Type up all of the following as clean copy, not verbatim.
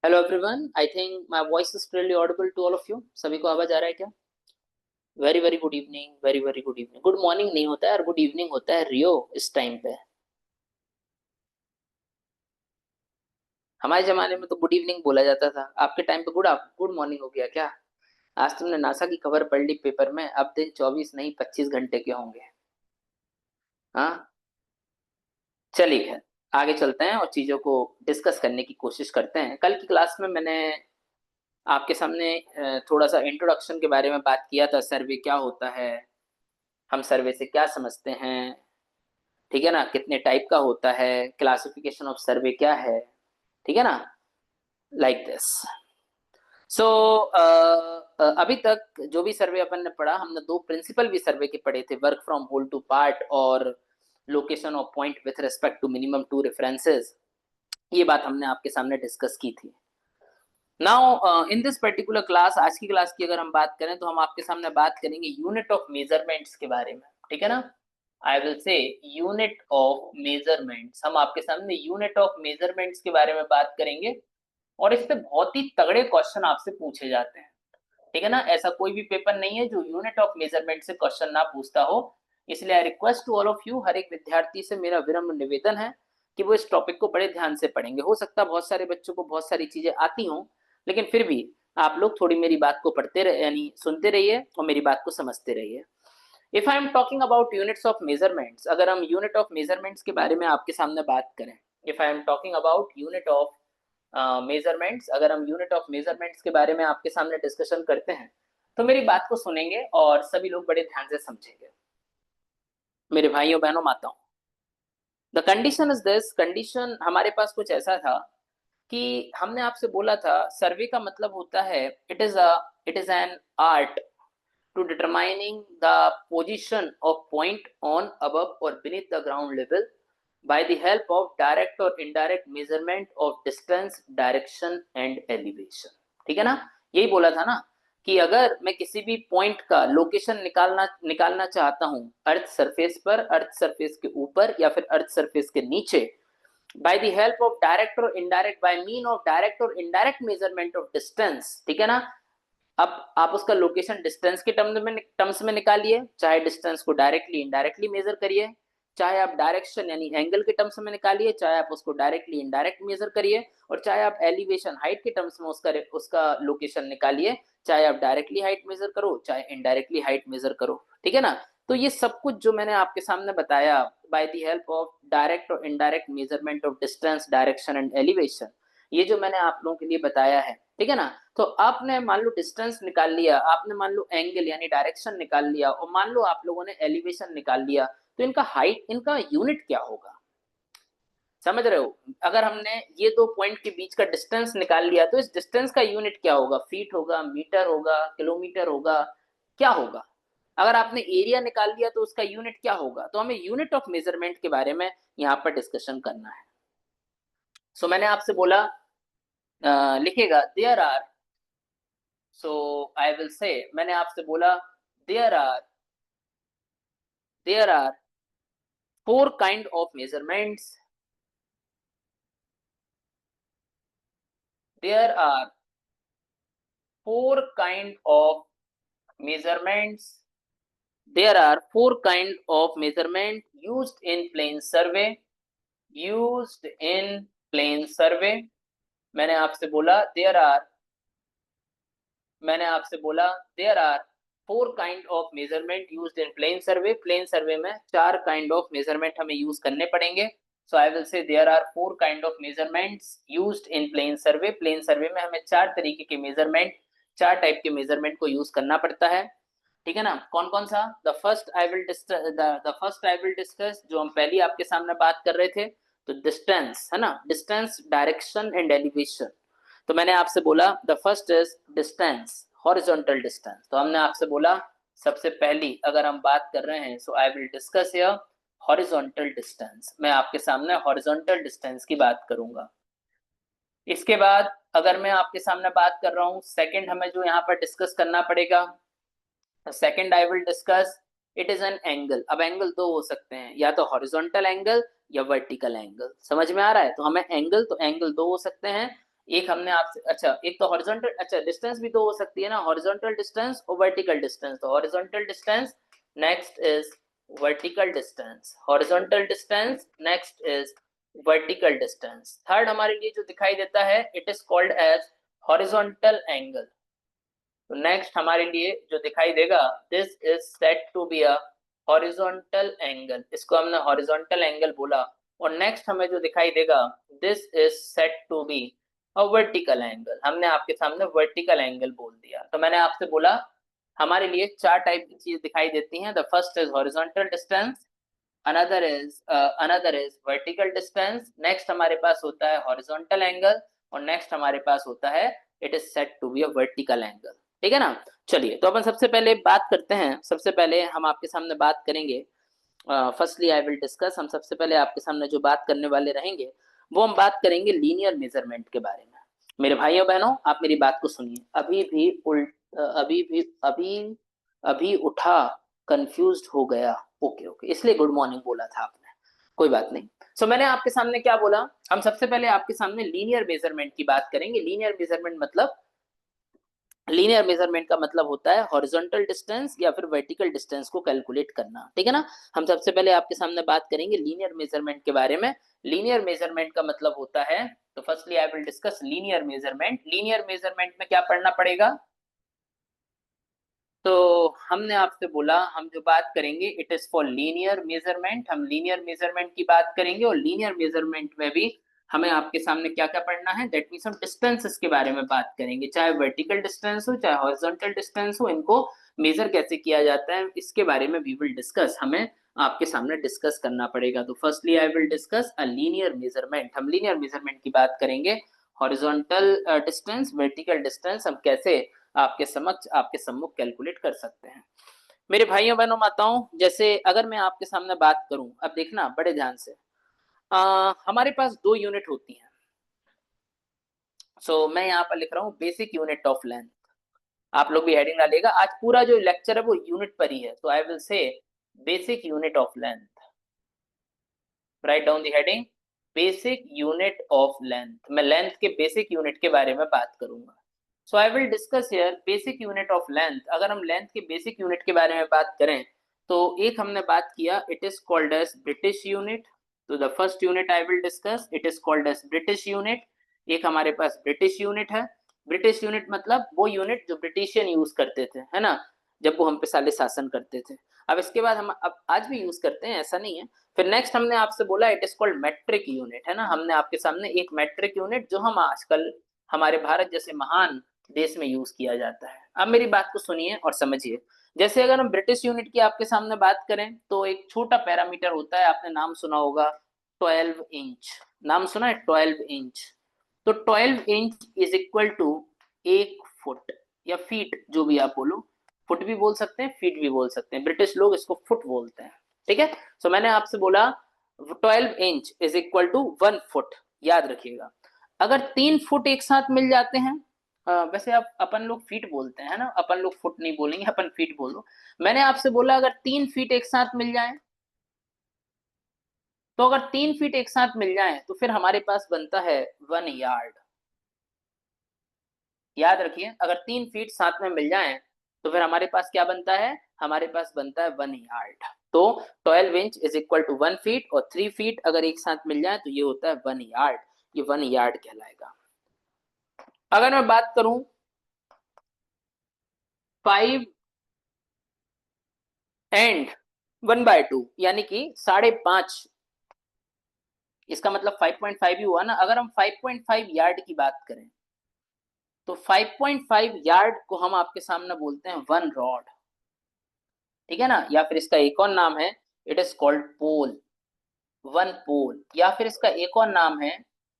Hello everyone, I think my voice is clearly audible to all of you. सभी को आवाज आ रहा है क्या? Very very good evening, very very good evening. Good morning नहीं होता है और गुड इवनिंग होता है रियो इस टाइम पे। हमारे जमाने में तो गुड इवनिंग बोला जाता था, आपके टाइम पे गुड मॉर्निंग हो गया क्या? आज तुमने नासा की खबर पढ़ ली पेपर में, अब दिन 24 नहीं 25 घंटे के होंगे। हाँ, चलिए खैर, आगे चलते हैं और चीजों को डिस्कस करने की कोशिश करते हैं। कल की क्लास में मैंने आपके सामने थोड़ा सा इंट्रोडक्शन के बारे में बात किया था। सर्वे क्या होता है, हम सर्वे से क्या समझते हैं, ठीक है ना, कितने टाइप का होता है, क्लासिफिकेशन ऑफ सर्वे क्या है, ठीक है ना, लाइक दिस। सो अभी तक जो भी सर्वे अपन ने पढ़ा, हमने दो प्रिंसिपल भी सर्वे के पढ़े थे, work from whole to part और location of point with respect to minimum two references. ये बात हमने आपके सामने डिस्कस की थी। Now in this particular class, आज की क्लास की अगर हम बात करें तो हम आपके सामने बात करेंगे यूनिट ऑफ मेजरमेंट्स के बारे में, ठीक है ना। आई विल से यूनिट ऑफ मेजरमेंट्स, हम आपके सामने यूनिट ऑफ मेजरमेंट्स के बारे में बात करेंगे। और इस पे बहुत ही तगड़े क्वेश्चन आपसे पूछे जाते हैं, ठीक है ना। ऐसा कोई भी पेपर नहीं है जो यूनिट ऑफ मेजरमेंट से क्वेश्चन ना पूछता हो। इसलिए I request to all of you, हर एक विद्यार्थी से मेरा विनम्र निवेदन है कि वो इस टॉपिक को बड़े ध्यान से पढ़ेंगे। हो सकता है बहुत सारे बच्चों को बहुत सारी चीजें आती हों, लेकिन फिर भी आप लोग थोड़ी मेरी बात को पढ़ते रहे, यानी सुनते रहिए और मेरी बात को समझते रहिए। If I am talking about units of measurements, अगर हम यूनिट ऑफ मेजरमेंट्स के बारे में आपके सामने बात करें, if I am talking about unit of measurements, अगर हम यूनिट ऑफ मेजरमेंट्स के बारे में आपके सामने डिस्कशन करते हैं, तो मेरी बात को सुनेंगे और सभी लोग बड़े ध्यान से समझेंगे। मेरे भाइयों बहनों माताओं, the condition is this, condition हमारे पास कुछ ऐसा था कि हमने आपसे बोला था सर्वे का मतलब होता है, it is an art to determining the position of point on, above or beneath the ground level by the help of direct or indirect measurement of distance, direction and elevation। ठीक है ना, यही बोला था ना कि अगर मैं किसी भी पॉइंट का लोकेशन निकालना निकालना चाहता हूं, अर्थ सरफेस पर, अर्थ सरफेस के ऊपर या फिर अर्थ सरफेस के नीचे, by the help of direct or indirect, by mean of direct or indirect measurement of distance, ठीक है ना। अब आप उसका लोकेशन डिस्टेंस के टर्म्स में निकालिए, चाहे डिस्टेंस को डायरेक्टली इनडायरेक्टली मेजर करिए, चाहे आप डायरेक्शन यानी एंगल के टर्म्स में निकालिए, चाहे आप उसको डायरेक्टली इनडायरेक्ट मेजर करिए, और चाहे आप एलिवेशन हाइट के टर्म्स में उसका उसका लोकेशन निकालिए, चाहे आप डायरेक्टली हाइट मेजर करो चाहे इनडायरेक्टली हाइट मेजर करो, ठीक है ना। तो ये सब कुछ जो मैंने आपके सामने बताया, by the help of direct और indirect measurement of distance, direction and elevation, ये जो मैंने आप लोगों के लिए बताया है, ठीक है ना। तो आपने मान लो डिस्टेंस निकाल लिया, आपने मान लो एंगल यानी डायरेक्शन निकाल लिया, और मान लो आप लोगों ने एलिवेशन निकाल लिया, तो इनका हाइट, इनका यूनिट क्या होगा? समझ रहे हो? अगर हमने ये दो पॉइंट के बीच का डिस्टेंस निकाल लिया, तो इस डिस्टेंस का यूनिट क्या होगा? फीट होगा, मीटर होगा, किलोमीटर होगा, क्या होगा? अगर आपने एरिया निकाल लिया तो उसका यूनिट क्या होगा? तो हमें यूनिट ऑफ मेजरमेंट के बारे में यहाँ पर डिस्कशन करना है। सो मैंने आपसे बोला, लिखेगा there are, so I will say, मैंने आपसे बोला there are there are four kind of measurements, there are four kind of measurements, there are four kind of measurement used in plane survey, used in plane survey। मैंने आपसे बोला there are मैंने आपसे बोला there are four kind of measurement used in plane survey. Plane survey में चार kind of measurement हमें use करने पड़ेंगे। So I will say there are four kind of measurements used in plane survey. Plane survey में हमें चार तरीके के मेजरमेंट, चार टाइप के मेजरमेंट को यूज करना पड़ता है, ठीक है ना। कौन कौन सा? The first I will discuss, जो हम पहले आपके सामने बात कर रहे थे, तो डिस्टेंस है ना, डिस्टेंस, डायरेक्शन एंड एलिवेशन। तो मैंने आपसे बोला the first is distance, horizontal distance. तो हमने आपसे बोला सबसे पहली अगर हम बात कर रहे हैं, so I will discuss here horizontal distance. मैं आपके सामने हॉरिजॉन्टल डिस्टेंस की बात करूंगा। इसके बाद अगर मैं आपके सामने बात कर रहा हूँ, सेकंड हमें जो यहाँ पर डिस्कस करना पड़ेगा, second I will discuss it is an angle. अब एंगल दो हो सकते हैं, या तो हॉरिजॉन्टल एंगल या वर्टिकल एंगल। समझ में आ रहा है? तो हमें एंगल, तो एंगल दो हो सकते हैं, एक हमने आपसे, अच्छा एक तो हॉरिजॉन्टल, अच्छा डिस्टेंस भी तो हो सकती है ना, हॉरिजॉन्टल डिस्टेंस और वर्टिकल डिस्टेंस। तो horizontal distance next is vertical distance, horizontal distance next is vertical distance. Third हमारे लिए जो दिखाई देता है it is called as horizontal angle. तो नेक्स्ट हमारे लिए जो दिखाई देगा, this is set to be a horizontal angle, इसको हमने हॉरिजॉन्टल एंगल बोला। और नेक्स्ट हमें जो दिखाई देगा, this is set to be a vertical angle, हमने आपके सामने वर्टिकल एंगल बोल दिया। तो मैंने आपसे बोला हमारे लिए चार टाइप की चीज दिखाई देती हैं। The first is horizontal distance, another is vertical distance, next हमारे पास होता है हॉरिजॉन्टल एंगल, और नेक्स्ट हमारे पास होता है it is set to be a vertical angle. ठीक है ना। चलिए तो अपन सबसे पहले बात करते हैं, सबसे पहले हम आपके सामने बात करेंगे, फर्स्टली आई विल डिस्कस, हम सबसे पहले आपके सामने जो बात करने वाले रहेंगे वो हम बात करेंगे लीनियर मेजरमेंट के बारे में। मेरे भाइयों बहनों आप मेरी बात को सुनिए, अभी उठा कंफ्यूज्ड हो गया, ओके ओके, इसलिए गुड मॉर्निंग बोला था आपने, कोई बात नहीं। सो मैंने आपके सामने क्या बोला, हम सबसे पहले आपके सामने लीनियर मेजरमेंट की बात करेंगे। लीनियर मेजरमेंट मतलब, लीनियर मेजरमेंट का मतलब होता है हॉरिजॉन्टल डिस्टेंस या फिर वर्टिकल डिस्टेंस को कैलकुलेट करना। ठीक है ना। हम सबसे पहले आपके सामने बात करेंगे लीनियर मेजरमेंट के बारे में। लीनियर मेजरमेंट का मतलब होता है, तो firstly I will discuss linear measurement. Linear measurement में क्या पढ़ना पड़ेगा, तो हमने आपसे बोला हम जो बात करेंगे it is for linear measurement, हम लीनियर मेजरमेंट की बात करेंगे। और लीनियर मेजरमेंट में भी हमें आपके सामने क्या क्या पढ़ना है, दैट मींस हम डिस्टेंसेस के बारे में बात करेंगे, चाहे वर्टिकल डिस्टेंस हो चाहे हॉरिजॉन्टल डिस्टेंस हो, इनको मेजर कैसे किया जाता है इसके बारे में वी विल डिस्कस, हमें आपके सामने डिस्कस करना पड़ेगा। तो firstly I will discuss a linear measurement, हम लीनियर मेजरमेंट की बात करेंगे। हॉरिजॉन्टल डिस्टेंस, वर्टिकल डिस्टेंस हम कैसे आपके समक्ष, आपके सम्मुख कैलकुलेट कर सकते हैं। मेरे भाइयों बहनों माताओं, जैसे अगर मैं आपके सामने बात करूं, अब देखना बड़े ध्यान से, हमारे पास दो यूनिट होती हैं। सो मैं यहाँ पर लिख रहा हूँ बेसिक यूनिट ऑफ लेंथ, आप लोग भी हेडिंग डालिएगा, आज पूरा जो लेक्चर है वो यूनिट पर ही है। तो I will say basic unit of length, write down the heading basic unit of length, मैं लेंथ के बेसिक यूनिट के बारे में बात करूंगा। So I will discuss here basic unit of length. अगर हम लेंथ के बेसिक यूनिट के बारे में बात करें, तो एक हमने बात किया it is called as British unit. तो the first unit I will discuss it is called as British unit. एक हमारे पास ब्रिटिश यूनिट है। ब्रिटिश यूनिट मतलब वो यूनिट जो ब्रिटिशियन यूज करते थे, है ना, जब वो हम पे साले शासन करते थे। अब इसके बाद हम अब आज भी यूज करते हैं, ऐसा नहीं है। फिर नेक्स्ट हमने आपसे बोला it is called metric unit, है ना, हमने आपके सामने एक मेट्रिक यूनिट जो हम आजकल हमारे भारत जैसे महान देश में यूज किया जाता है। अब मेरी बात को सुनिए और समझिए। जैसे अगर हम ब्रिटिश यूनिट की आपके सामने बात करें, तो एक छोटा पैरामीटर होता है, आपने नाम सुना होगा 12 इंच, नाम सुना है 12 इंच। तो 12 inch is equal to 1 foot या फीट, जो भी आप बोलो, फुट भी बोल सकते हैं फीट भी बोल सकते हैं, ब्रिटिश लोग इसको फुट बोलते हैं। ठीक है। सो मैंने आपसे बोला 12 inch is equal to 1 foot, याद रखिएगा। अगर 3 फुट एक साथ मिल जाते हैं, वैसे आप अपन लोग फीट बोलते हैं ना, अपन लोग फुट नहीं बोलेंगे, अपन फीट बोलो। मैंने आपसे बोला अगर 3 फीट एक साथ मिल जाए, तो अगर 3 फीट एक साथ मिल जाए तो फिर हमारे पास बनता है 1 यार्ड। याद रखिए, अगर 3 फीट साथ में मिल जाए तो फिर हमारे पास क्या बनता है, हमारे पास बनता है 1 यार्ड। तो 12 inch is equal to 1 feet, और 3 फीट अगर एक साथ मिल जाए तो ये होता है 1 यार्ड, ये 1 यार्ड कहलाएगा। अगर मैं बात करूं 5 और 1/2, यानी कि 5.5, इसका मतलब 5.5 ही हुआ ना। अगर हम 5.5 यार्ड की बात करें, तो 5.5 यार्ड को हम आपके सामने बोलते हैं 1 रॉड। ठीक है ना, या फिर इसका एक और नाम है it is called pole, 1 pole, या फिर इसका एक और नाम है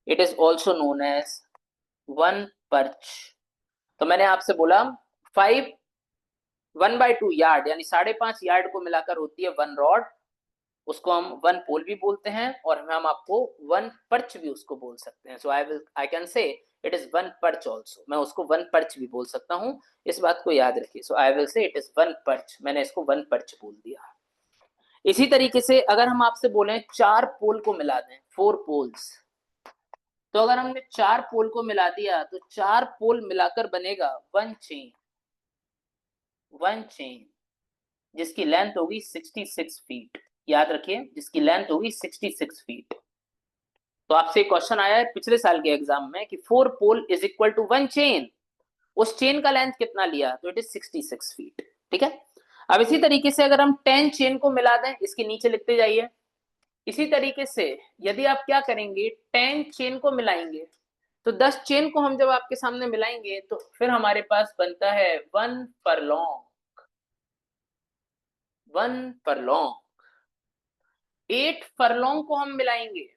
it is also known as 1 perch. तो मैंने आपसे बोला 1/2 यार्ड यानी 5.5 यार्ड को मिलाकर होती है 1 रॉड, उसको हम 1 पोल भी बोलते हैं, और हम आपको 1 पर्च भी उसको बोल सकते हैं। So I can say it is 1 perch also, मैं उसको 1 पर्च भी बोल सकता हूँ, इस बात को याद रखिए। So I will say it is 1 perch, मैंने इसको 1 पर्च बोल दिया। इसी तरीके से अगर हम आपसे बोले 4 पोल को मिला दें, 4 पोल्स, तो अगर हमने 4 पोल को मिला दिया तो 4 पोल मिलाकर बनेगा वन चेन जिसकी लेंथ होगी 66 फीट। याद रखिए, जिसकी लेंथ होगी 66 फीट। तो आपसे क्वेश्चन आया है पिछले साल के एग्जाम में कि 4 pole is equal to 1 chain, उस चेन का लेंथ कितना लिया, तो इट इज 66 फीट। ठीक है। अब इसी तरीके से अगर हम 10 चेन को मिला दें, इसके नीचे लिखते जाइए। इसी तरीके से यदि आप क्या करेंगे, 10 चेन को मिलाएंगे, तो 10 चेन को हम जब आपके सामने मिलाएंगे तो फिर हमारे पास बनता है 1 फरलॉन्ग। 8 फरलॉन्ग को हम मिलाएंगे,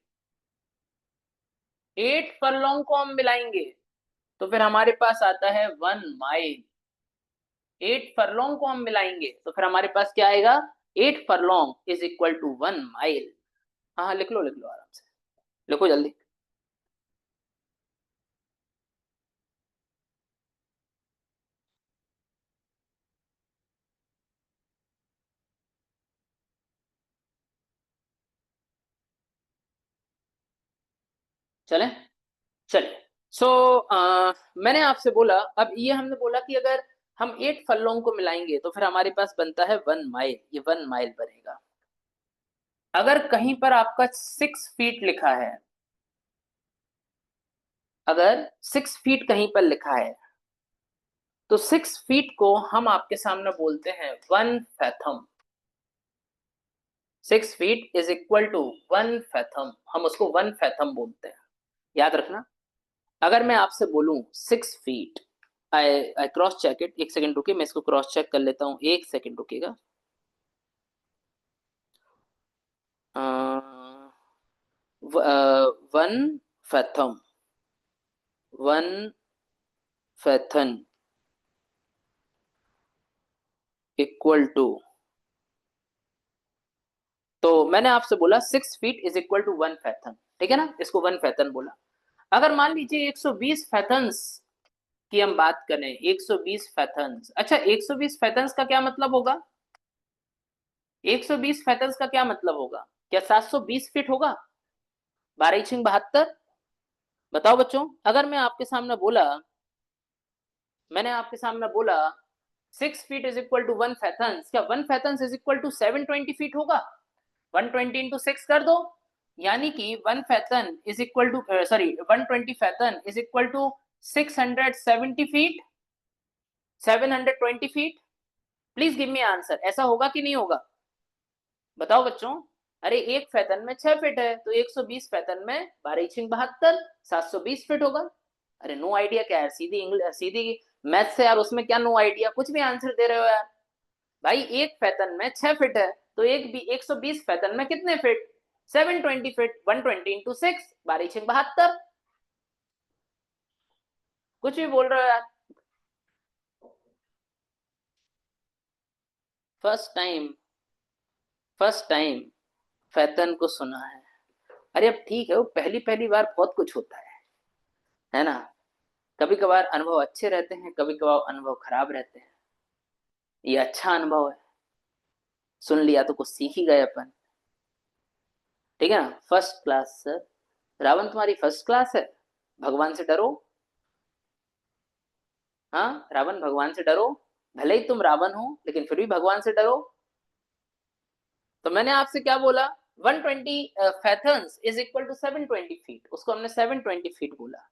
8 फरलॉन्ग को हम मिलाएंगे तो फिर हमारे पास आता है 1 माइल। 8 फरलॉन्ग को हम मिलाएंगे तो फिर हमारे पास क्या आएगा, 8 furlong is equal to 1 mile. हाँ हाँ, लिख लो आराम से, लिखो जल्दी। चले, चलिए। सो मैंने आपसे बोला, अब ये हमने बोला कि अगर हम 8 फरलॉन्ग को मिलाएंगे तो फिर हमारे पास बनता है 1 माइल, ये 1 माइल बनेगा। अगर कहीं पर आपका 6 फीट लिखा है, अगर 6 फीट कहीं पर लिखा है तो 6 फीट को हम आपके सामने बोलते हैं 1 fathom. 6 feet is equal to 1 fathom, हम उसको 1 फैथम बोलते हैं। याद रखना, अगर मैं आपसे बोलूं 6 feet, I I cross check it, एक सेकंड रुकिए, मैं इसको क्रॉस चेक कर लेता हूं, एक सेकंड रुकिएगा। 1 फैथम, 1 फैथन इक्वल टू, तो मैंने आपसे बोला 6 feet is equal to 1 fathom, ठीक है ना, इसको 1 फैथन बोला। अगर मान लीजिए 120 फैथन्स की हम बात करें, 120 फैथन्स, अच्छा 120 फैथन्स का क्या मतलब होगा, 120 फैथन्स का क्या मतलब होगा, क्या 720 फीट होगा, 12×72? बताओ बच्चों, अगर मैं आपके सामने बोला, मैंने आपके सामने बोला 6 feet is equal to 1 fathoms, क्या 1 fathoms is equal to 720 feet होगा? 120 इंटू 6 कर दो, यानी कि 1 fathom is equal to, sorry 120 fathom is equal to 670 feet, 720 feet. Please give me answer, ऐसा होगा कि नहीं होगा, बताओ बच्चों। अरे 1 फैथन में 6 फीट है, तो 120 फैथन में 12×72, 720 फीट होगा। अरे नो आइडिया क्या है, सीधी इंग्लिश, सीधी मैथ से यार, उसमें क्या नो आइडिया, कुछ भी आंसर दे रहे हो यार। भाई 1 फैथन में 6 फीट है, तो 120 फैथन में कितने फीट, 720 फीट, 120 इंटू 6, 12×72। कुछ भी बोल रहे हो यार। फर्स्ट टाइम, फर्स्ट टाइम फैथन को सुना है। अरे अब ठीक है, वो पहली पहली बार बहुत कुछ होता है ना। कभी कभार अनुभव अच्छे रहते हैं, कभी कभार अनुभव खराब रहते हैं। ये अच्छा अनुभव है, सुन लिया तो कुछ सीख ही गए अपन, ठीक है ना। फर्स्ट क्लास सर, रावण तुम्हारी फर्स्ट क्लास है, भगवान से डरो। हाँ रावण, भगवान से डरो, भले ही तुम रावण हो लेकिन फिर भी भगवान से डरो। तो मैंने आपसे क्या बोला, 120 फैथन्स इज इक्वल टू 720 फीट, उसको हमने 720 फीट बोला।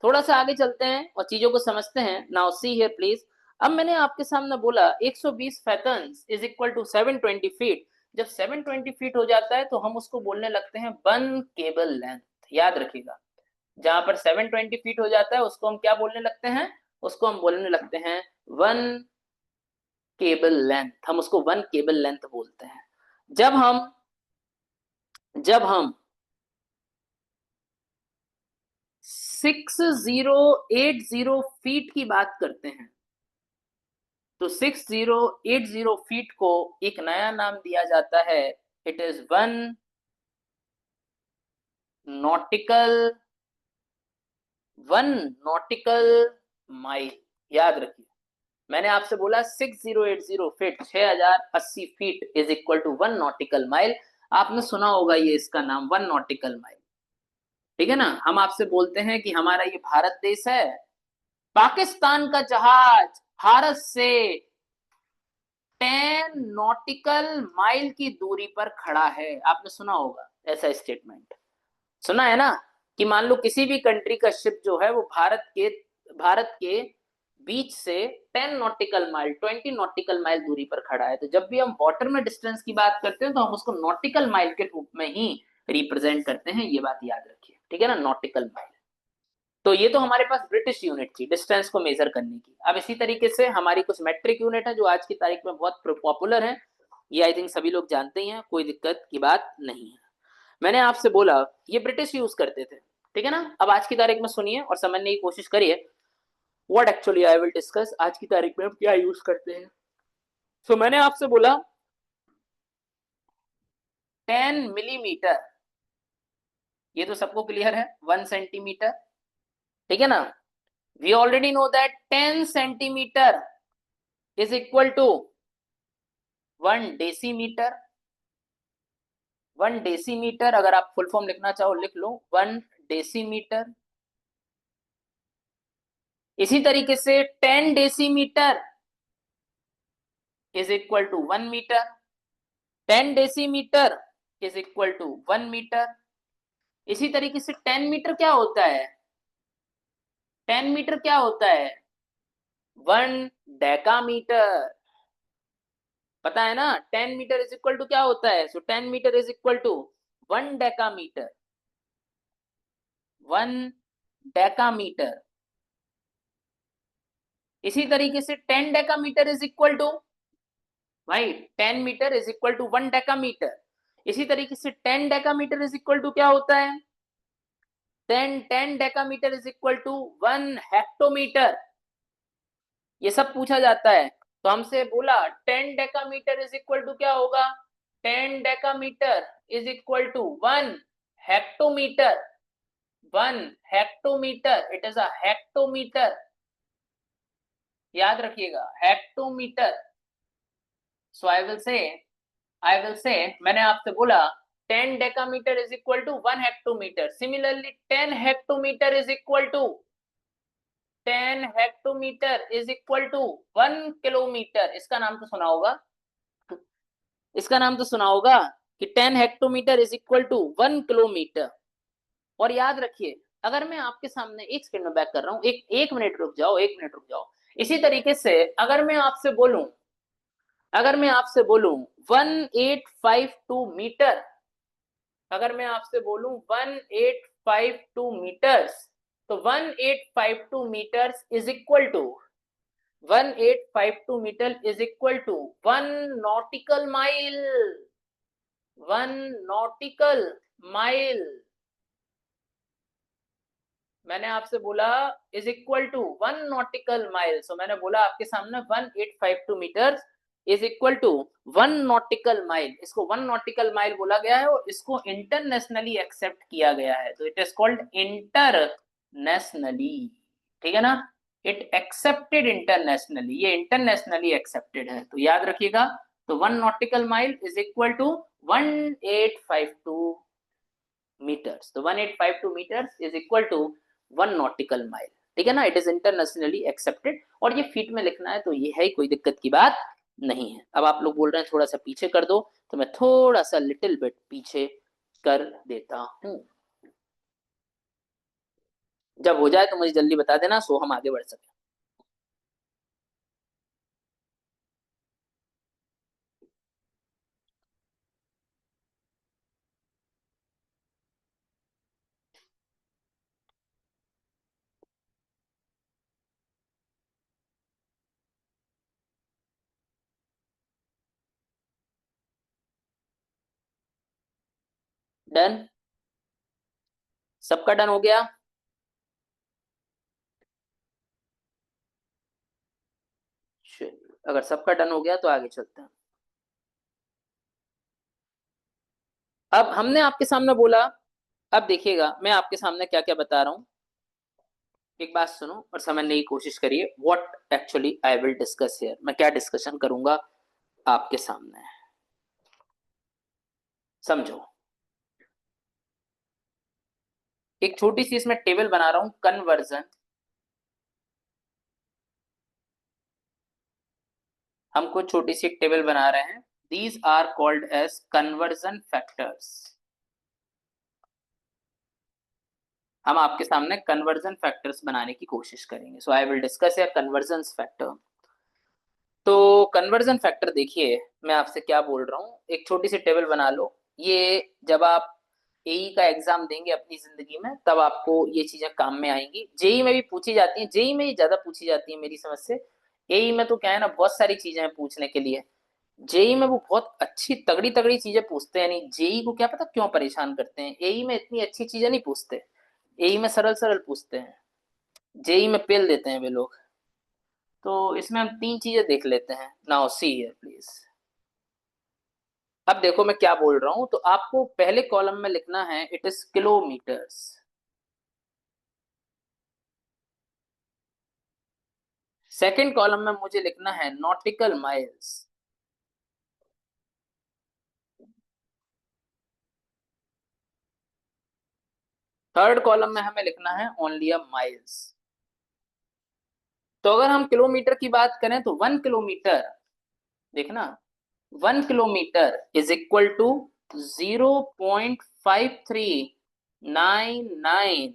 थोड़ा सा आगे चलते हैं और चीजों को समझते हैं। Now see here please. अब मैंने आपके सामने बोला 120 फैथन्स इज इक्वल टू 720 फीट। जब 720 फीट हो जाता है तो हम उसको बोलने लगते हैं वन केबल लेंथ। याद रखिएगा, जहां पर 720 फीट हो जाता है उसको हम क्या बोलने लगते हैं, उसको हम बोलने लगते हैं वन केबल लेंथ, हम उसको वन केबल लेंथ बोलते हैं। जब हम जब हम 6080 फीट की बात करते हैं, तो 6080 फीट को एक नया नाम दिया जाता है, it is nautical one nautical mile. याद रखिए, मैंने आपसे बोला 6080 feet, 6080 feet is equal to 1 nautical mile. आपने सुना होगा ये इसका नाम, 1 नॉटिकल माइल। ठीक है ना। हम आपसे बोलते हैं कि हमारा ये भारत देश है, पाकिस्तान का जहाज भारत से 10 नॉटिकल माइल की दूरी पर खड़ा है। आपने सुना होगा ऐसा स्टेटमेंट, सुना है ना, कि मान लो किसी भी कंट्री का शिप जो है वो भारत के बीच से 10 नॉटिकल माइल 20 नॉटिकल माइल दूरी पर खड़ा है। तो जब भी हम वाटर में डिस्टेंस की बात करते हैं तो हम उसको नॉटिकल माइल के रूप में ही रिप्रेजेंट करते हैं, ये बात याद रखिए, ठीक है ना, नॉटिकल माइल। तो ये तो हमारे पास ब्रिटिश यूनिट थी डिस्टेंस को मेजर करने की। अब इसी तरीके से हमारी कुछ मेट्रिक यूनिट है जो आज की तारीख में बहुत पॉपुलर है, ये आई थिंक सभी लोग जानते ही हैं, कोई दिक्कत की बात नहीं है। मैंने आपसे बोला ये ब्रिटिश यूज करते थे, ठीक है ना। अब आज की तारीख में सुनिए और समझने की कोशिश करिए, what actually I will discuss, आज की तारीख में हम क्या यूज करते हैं। सो मैंने आपसे बोला 10 मिलीमीटर, ये तो सबको क्लियर है, 1 सेंटीमीटर, ठीक है ना। We already know that 10 centimetre is equal to 1 decimetre. 1 decimetre अगर आप फुल फॉर्म लिखना चाहो लिख लो, 1 डेसीमीटर। इसी तरीके से 10 decimetre is equal to 1 metre. 10 decimetre is equal to 1 metre. इसी तरीके से 10 मीटर क्या होता है, 10 मीटर क्या होता है, 1 डेकामीटर। पता है ना, 10 मीटर इज इक्वल टू क्या होता है, so 10 metre is equal to 1 decametre. 1 decametre. इसी तरीके से 10 डेकामीटर इज इक्वल टू, भाई 10 metre is equal to 1 decametre. इसी तरीके से 10 डेकामीटर इज इक्वल टू क्या होता है, 10 decametre is equal to 1 hectometre. ये सब पूछा जाता है, तो हमसे बोला 10 डेकामीटर इज इक्वल टू क्या होगा, 10 decametre is equal to 1 hectometre. 1 hectometre, it is a hectometre, याद रखिएगा, hectometre. So I will say मैंने आपसे बोला 10 decametre is equal to 1 hectometre. Similarly 10 hectometre is equal to 10 hectometre is equal to 1 kilometre. इसका नाम तो सुना होगा, इसका नाम तो सुना होगा कि 10 hectometre is equal to 1 kilometre. और याद रखिए, अगर मैं आपके सामने एक सेकंड में बैक कर रहा हूं, एक मिनट रुक जाओ, एक मिनट रुक जाओ। इसी तरीके से अगर मैं आपसे बोलूं 1852 मीटर, अगर मैं आपसे बोलूं 1852 मीटर्स, तो 1852 metres is equal to 1852 meter is equal to 1 nautical mile. 1 nautical mile, मैंने आपसे बोला is equal to 1 nautical mile. So मैंने बोला आपके सामने 1852 meter is equal to 1 nautical mile. इसको 1 नॉटिकल माइल बोला गया है और इसको इंटरनेशनली एक्सेप्ट किया गया है, तो इट इज कॉल्ड इंटरनेशनली, ठीक है ना। इट एक्सेप्टेड इंटरनेशनली, ये इंटरनेशनली एक्सेप्टेड है, तो याद रखिएगा। तो 1 nautical mile is equal to 1852 metres. तो 1852 metres is equal to 1 nautical mile, ठीक है ना। इट इज इंटरनेशनली एक्सेप्टेड, और ये फीट में लिखना है तो ये है, कोई दिक्कत की बात नहीं है। अब आप लोग बोल रहे हैं थोड़ा सा पीछे कर दो, तो मैं थोड़ा सा लिटिल बिट पीछे कर देता हूं। जब हो जाए तो मुझे जल्दी बता देना, सो हम आगे बढ़ सके। डन, सबका डन हो गया। चलिए, अगर सबका डन हो गया तो आगे चलते हैं। अब हमने आपके सामने बोला, अब देखिएगा मैं आपके सामने क्या क्या बता रहा हूं, एक बात सुनो और समझने की कोशिश करिए। What actually I will discuss here, मैं क्या डिस्कशन करूंगा आपके सामने, समझो। एक छोटी सी इसमें टेबल बना रहा हूं, कन्वर्जन। हम कुछ छोटी सी एक टेबल बना रहे हैं। These are called as conversion factors. हम आपके सामने कन्वर्जन फैक्टर्स बनाने की कोशिश करेंगे। So I will discuss a conversion factor. तो कन्वर्जन फैक्टर देखिए, मैं आपसे क्या बोल रहा हूँ, एक छोटी सी टेबल बना लो। ये जब आप एई का एग्जाम देंगे अपनी जिंदगी में, तब आपको ये चीजें काम में आएंगी। जेई में भी पूछी जाती है, जेई में ही ज्यादा पूछी जाती है मेरी समझ से। एई में तो क्या है ना, बहुत सारी चीजें हैं पूछने के लिए। जेई में वो बहुत अच्छी तगड़ी तगड़ी चीजें पूछते हैं, नहीं जेई को क्या पता क्यों परेशान करते हैं। एई में इतनी अच्छी चीजें नहीं पूछते, एई में सरल सरल पूछते हैं। जेई में पेल देते हैं वे लोग। तो इसमें हम तीन चीजें देख लेते हैं। Now see here please. अब देखो मैं क्या बोल रहा हूं, तो आपको पहले कॉलम में लिखना है it is kilometres. Second column में मुझे लिखना है नॉटिकल माइल्स। थर्ड कॉलम में हमें लिखना है ओनली अ माइल्स। तो अगर हम किलोमीटर की बात करें तो 1 किलोमीटर, देखना, 1 kilometre is equal to 0.5399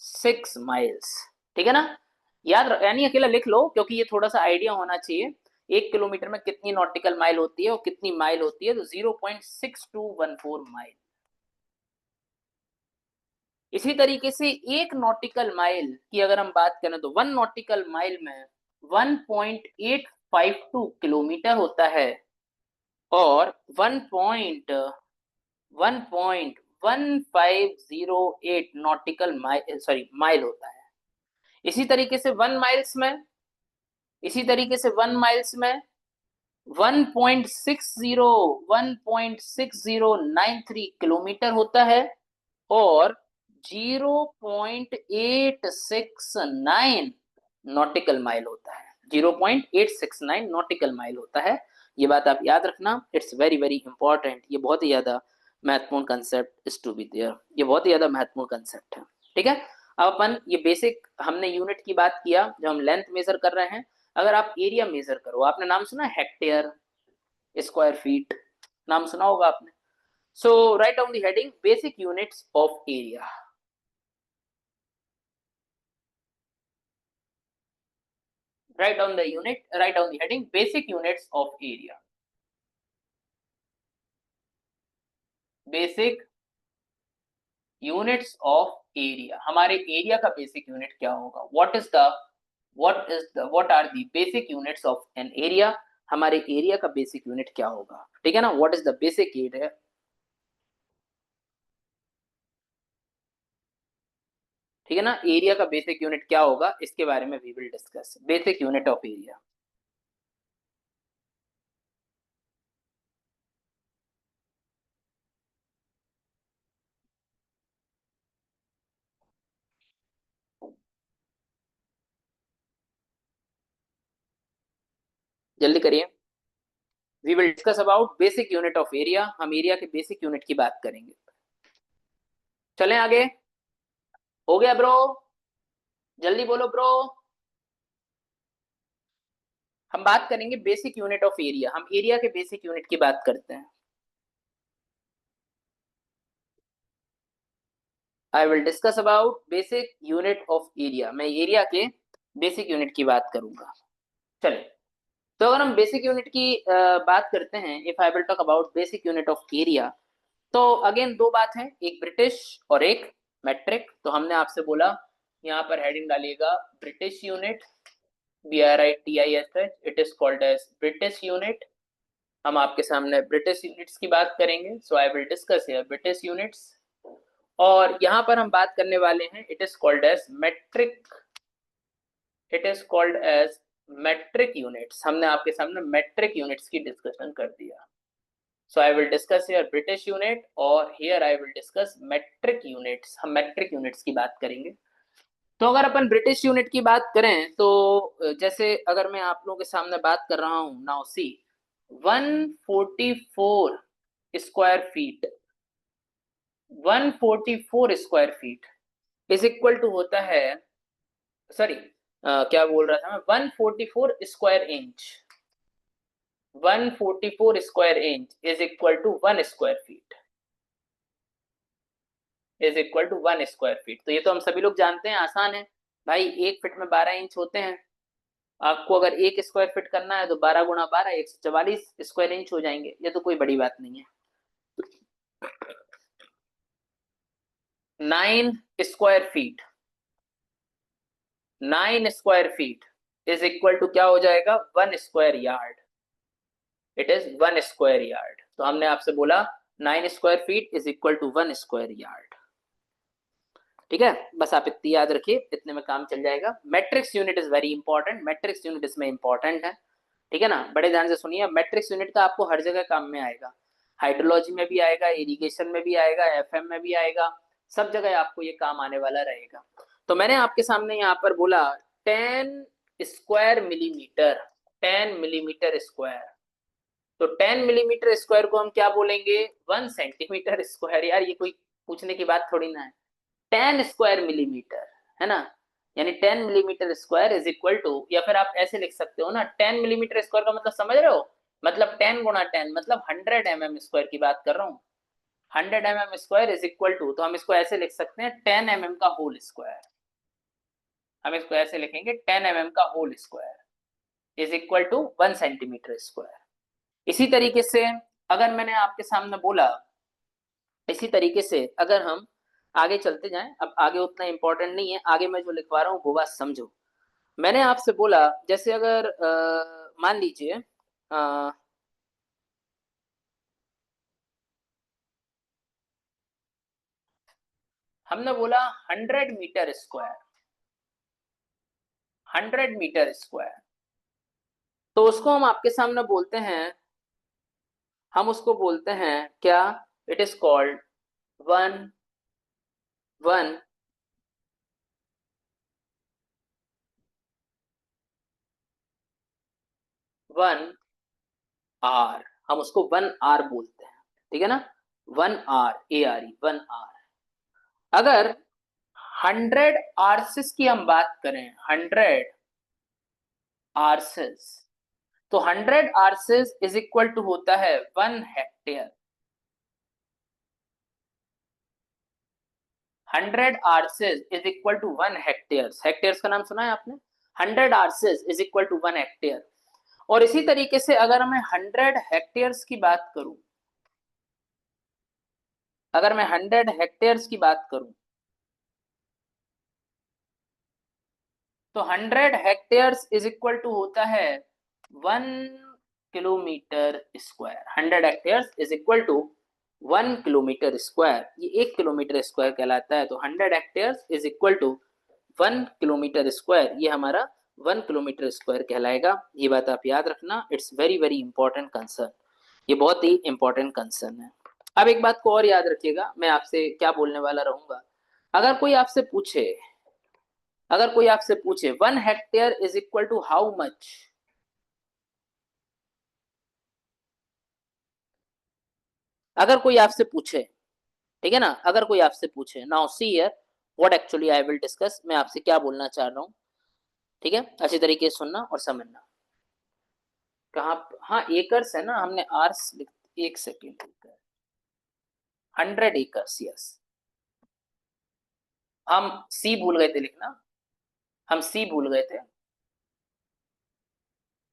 6 miles. ठीक है ना? यानी अकेला लिख लो, क्योंकि ये थोड़ा सा आइडिया होना चाहिए। 1 किलोमीटर में कितनी नॉटिकल माइल होती है और कितनी माइल होती है, तो 0.6214 माइल। इसी तरीके से एक नॉटिकल माइल की अगर हम बात करें तो 1 नॉटिकल माइल में 1.852 किलोमीटर होता है, और 1.1508 माइल होता है। इसी तरीके से 1 माइल्स में, इसी तरीके से 1 माइल्स में 1.60 होता है, और 0.869 नॉटिकल माइल होता है। 0.869 नॉटिकल माइल होता है। ये बात आप याद रखना, इट्स वेरी वेरी इंपॉर्टेंट। ये बहुत ही ज्यादा महत्वपूर्ण concept is to be there. ये बहुत ही ज्यादा महत्वपूर्ण कंसेप्ट है। ठीक है? अब अपन ये बेसिक हमने यूनिट की बात किया जब हम लेंथ मेजर कर रहे हैं। अगर आप एरिया मेजर करो, आपने नाम सुना हेक्टेयर, स्क्वायर फीट, नाम सुना होगा आपने। So write on the heading basic units of area. Write down the heading basic units of area. Basic units of area। हमारे एरिया का बेसिक यूनिट क्या होगा? what are the basic units of an area? हमारे area का basic unit क्या होगा? ठीक है ना? what is the basic area? ठीक है ना? एरिया का बेसिक यूनिट क्या होगा, इसके बारे में we will discuss. Basic unit of area. जल्दी करिए। We will discuss about basic unit of area. हम एरिया के बेसिक यूनिट की बात करेंगे। चलें आगे। हो गया ब्रो? जल्दी बोलो ब्रो। हम बात करेंगे बेसिक यूनिट ऑफ एरिया। हम एरिया के बेसिक यूनिट की बात करते हैं। आई will discuss about basic unit of area. मैं एरिया के बेसिक यूनिट की बात करूंगा। चले, तो अगर हम बेसिक यूनिट की बात करते हैं, if I will talk about basic unit of area, तो अगेन दो बात है, एक ब्रिटिश और एक मैट्रिक। तो हमने आपसे बोला यहाँ पर हेडिंग डालिएगा British unit, BRITISH, it is called as British unit. हम आपके सामने ब्रिटिश यूनिट्स की बात करेंगे। So I will discuss here British units. और यहाँ पर हम बात करने वाले हैं, it is called as metric. It is called as metric units. हमने आपके सामने मेट्रिक यूनिट्स की डिस्कशन कर दिया। So I will discuss here British unit, और here I will discuss metric units. हम मेट्रिक यूनिट्स की बात करेंगे। तो अगर अपन ब्रिटिश यूनिट की बात करें तो जैसे अगर मैं आप लोगों के सामने बात कर रहा हूं, now see 144 square feet. 144 square feet is equal to होता है, सॉरी क्या बोल रहा था मैं, 144 square inch, 144 square inch is equal to 1 square feet, is equal to 1 square feet. तो ये तो हम सभी लोग जानते हैं, आसान है भाई, 1 फीट में 12 इंच होते हैं। आपको अगर 1 स्क्वायर फीट करना है तो 12 गुणा 12 144 स्क्वायर इंच हो जाएंगे, ये तो कोई बड़ी बात नहीं है। 9 square feet, 9 square feet is equal to क्या हो जाएगा, 1 square yard, it is 1 square yard. तो हमने आपसे बोला 9 square feet is equal to 1 square yard. ठीक है, बस आप इतनी याद रखिए, इतने में काम चल जाएगा। Matrix unit is very important, matrix unit इसमें इंपॉर्टेंट है। ठीक है ना, बड़े ध्यान से सुनिए, मैट्रिक्स यूनिट का आपको हर जगह काम में आएगा, हाइड्रोलॉजी में भी आएगा, इरिगेशन में भी आएगा, एफएम में भी आएगा, सब जगह आपको ये काम आने वाला रहेगा। तो मैंने आपके सामने यहाँ पर बोला 10 स्क्वायर मिलीमीटर, 10 मिलीमीटर स्क्वायर, तो 10 मिलीमीटर स्क्वायर को हम क्या बोलेंगे, 1 सेंटीमीटर स्क्वायर। यार ये कोई पूछने की बात थोड़ी ना है, 10 स्क्वायर मिलीमीटर, है ना, यानी 10 millimetre square is equal to, या फिर आप ऐसे लिख सकते हो ना, 10 मिलीमीटर स्क्वायर का मतलब समझ रहे हो, मतलब 10 गुणा 10 मतलब 100 स्क्वायर की बात कर रहा हूँ। 100 स्क्वायर इज इक्वल टू, तो हम इसको ऐसे लिख सकते हैं 10 का होल स्क्वायर, हम इसको ऐसे लिखेंगे 10 का whole square is equal to 1 centimetre square. इसी तरीके से अगर मैंने आपके सामने बोला, इसी तरीके से अगर हम आगे चलते जाएं, अब आगे उतना इंपॉर्टेंट नहीं है, आगे मैं जो लिखवा रहा हूँ वो बात समझो। मैंने आपसे बोला जैसे अगर मान लीजिए हमने बोला 100 मीटर स्क्वायर, 100 मीटर स्क्वायर, तो उसको हम आपके सामने बोलते हैं, हम उसको बोलते हैं क्या, it is called one, one, 1 are, हम उसको 1 आर बोलते हैं। ठीक है ना, 1 आर, वन आर। अगर 100 आरसिस की हम बात करें, 100 आरसिस, तो 100 आरसिस इज इक्वल टू होता है 1 hectare. 100 ares is equal to 1 hectare, hectares का नाम सुना है आपने, 100 ares is equal to 1 hectare. और इसी तरीके से अगर मैं 100 हेक्टेयर्स की बात करूं, अगर मैं 100 हेक्टेयर्स की बात करूं, तो 100 हेक्टेयर्स इज इक्वल टू होता है 1 kilometre square. 100 hectares is equal to 1 kilometre square, ये 1 किलोमीटर स्क्वायर कहलाता है। तो 100 hectares is equal to 1 kilometre square, ये हमारा 1 किलोमीटर स्क्वायर कहलाएगा। ये बात आप याद रखना, it's very very important concern, ये बहुत ही इंपॉर्टेंट कंसर्न है। अब एक बात को और याद रखिएगा, मैं आपसे क्या बोलने वाला रहूंगा, अगर कोई आपसे पूछे, अगर कोई आपसे पूछे 1 hectare is equal to how much, अगर कोई आपसे पूछे, ठीक है ना, अगर कोई आपसे पूछे, now see here what actually I will discuss, मैं आपसे क्या बोलना चाह रहा हूँ। ठीक है, अच्छी तरीके से सुनना और समझना। कहाँ, हाँ एकर्स है ना, हमने आर्स लिख, एक सेकेंड, 100 एकर्स, यस, हम सी भूल गए थे लिखना, हम सी भूल गए थे,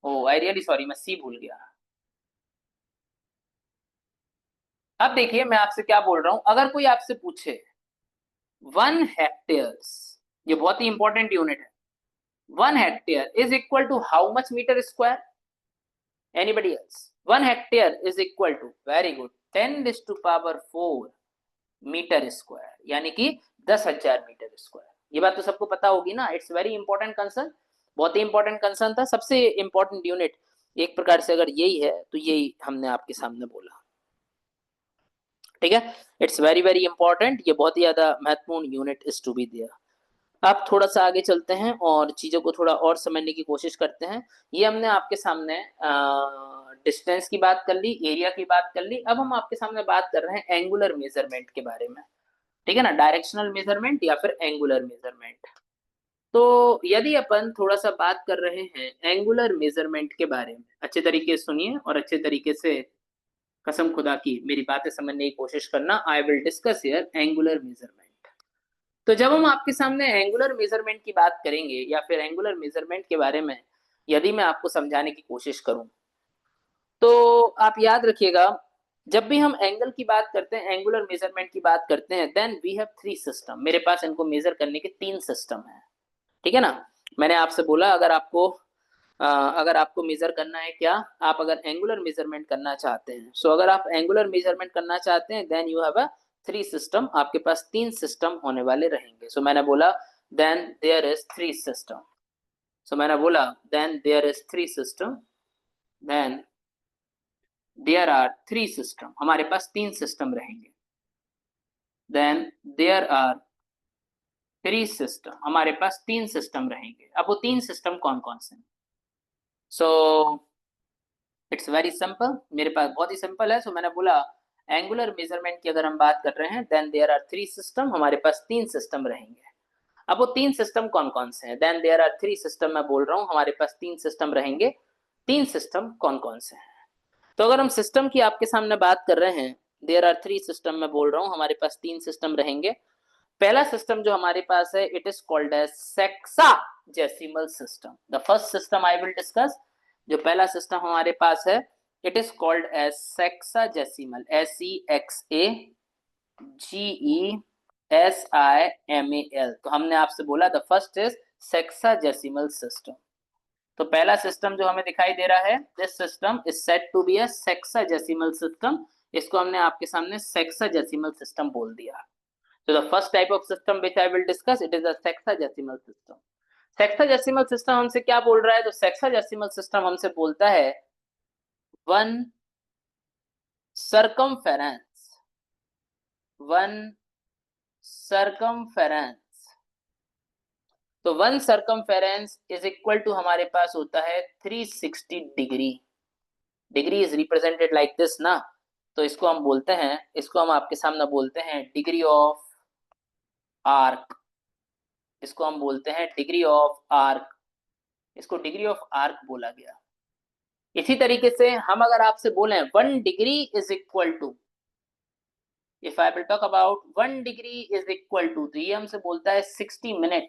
ओ आई रियली सॉरी, मैं सी भूल गया। अब देखिए मैं आपसे क्या बोल रहा हूं, अगर कोई आपसे पूछे 1 हेक्टेयर्स, ये बहुत ही इंपॉर्टेंट यूनिट है, 1 hectare is equal to how much metre square, anybody else, 1 hectare is equal to, very good, 10⁴ metre square, यानी कि 10,000 मीटर स्क्वायर। ये बात तो सबको पता होगी ना, इट्स वेरी इंपॉर्टेंट कंसर्न, बहुत ही इंपॉर्टेंट कंसर्न था, सबसे इंपॉर्टेंट यूनिट एक प्रकार से अगर यही है तो यही हमने आपके सामने बोला। ठीक है, इट्स वेरी वेरी इंपॉर्टेंट, ये बहुत ही ज्यादा महत्वपूर्ण unit is to be there. अब थोड़ा सा आगे चलते हैं और चीजों को थोड़ा और समझने की कोशिश करते हैं। ये हमने आपके सामने डिस्टेंस की बात कर ली, एरिया की बात कर ली। अब हम आपके सामने बात कर रहे हैं एंगुलर मेजरमेंट के बारे में, ठीक है ना, डायरेक्शनल मेजरमेंट या फिर एंगुलर मेजरमेंट। तो यदि अपन थोड़ा सा बात कर रहे हैं एंगुलर मेजरमेंट के बारे में, अच्छे तरीके से सुनिए और अच्छे तरीके से कसम खुदा की मेरी बातें समझने की कोशिश करना। आई will discuss here angular measurement. तो जब हम आपके सामने एंगुलर मेजरमेंट की बात करेंगे या फिर एंगुलर मेजरमेंट के बारे में यदि मैं आपको समझाने की कोशिश करूं, तो आप याद रखिएगा, जब भी हम एंगल की बात करते हैं, एंगुलर मेजरमेंट की बात करते हैं, then we have three system. मेरे पास इनको मेजर करने के तीन सिस्टम है, ठीक है ना। मैंने आपसे बोला अगर आपको मेजर करना है क्या, आप अगर एंगुलर मेजरमेंट करना चाहते हैं, सो अगर आप एंगुलर मेजरमेंट करना चाहते हैं, then you have a three system. आपके पास तीन सिस्टम होने वाले रहेंगे। सो मैंने बोला then there is three system. So मैंने बोला then there is three system, then there are three system. हमारे पास तीन सिस्टम रहेंगे। Then there are three system, हमारे पास तीन सिस्टम रहेंगे। अब वो तीन सिस्टम कौन कौन से हैं? सो इट्स वेरी सिंपल, मेरे पास बहुत ही सिंपल है। सो मैंने बोला एंगुलर मेजरमेंट की अगर हम बात कर रहे हैं, then there are three system, हमारे पास तीन सिस्टम रहेंगे। अब वो तीन सिस्टम कौन कौन से हैं? Then there are three system मैं बोल रहा हूँ, हमारे पास तीन सिस्टम रहेंगे। तीन सिस्टम कौन कौन से हैं? तो अगर हम सिस्टम की आपके सामने बात कर रहे हैं, देयर आर थ्री सिस्टम मैं बोल रहा हूँ, हमारे पास तीन सिस्टम रहेंगे। पहला सिस्टम जो हमारे पास है, it is called as sexagesimal system. The first system I will discuss, जो पहला सिस्टम हमारे पास है, it is called as sexagesimal, SEXAGESIMAL। तो हमने आपसे बोला the first is sexagesimal system. तो पहला सिस्टम जो हमें दिखाई दे रहा है, this system is said to be a sexagesimal system. इसको हमने आपके सामने सेक्साजेसिमल सिस्टम बोल दिया। So the first type of system which I will discuss, it is a sexagesimal system. Sexagesimal system हमसे क्या बोल रहा है? तो sexagesimal system हमसे बोलता है वन circumference, वन circumference। तो one circumference is equal to हमारे पास होता है 360 degree. Degree is represented like this ना, तो इसको हम बोलते हैं, इसको हम आपके सामने बोलते हैं डिग्री ऑफ आर्क। इसको हम बोलते हैं डिग्री ऑफ आर्क। इसको डिग्री ऑफ आर्क बोला गया। इसी तरीके से हम अगर आपसे बोले one degree is equal to, if I will talk about one degree is equal to, तो ये हमसे बोलता है 60 मिनट।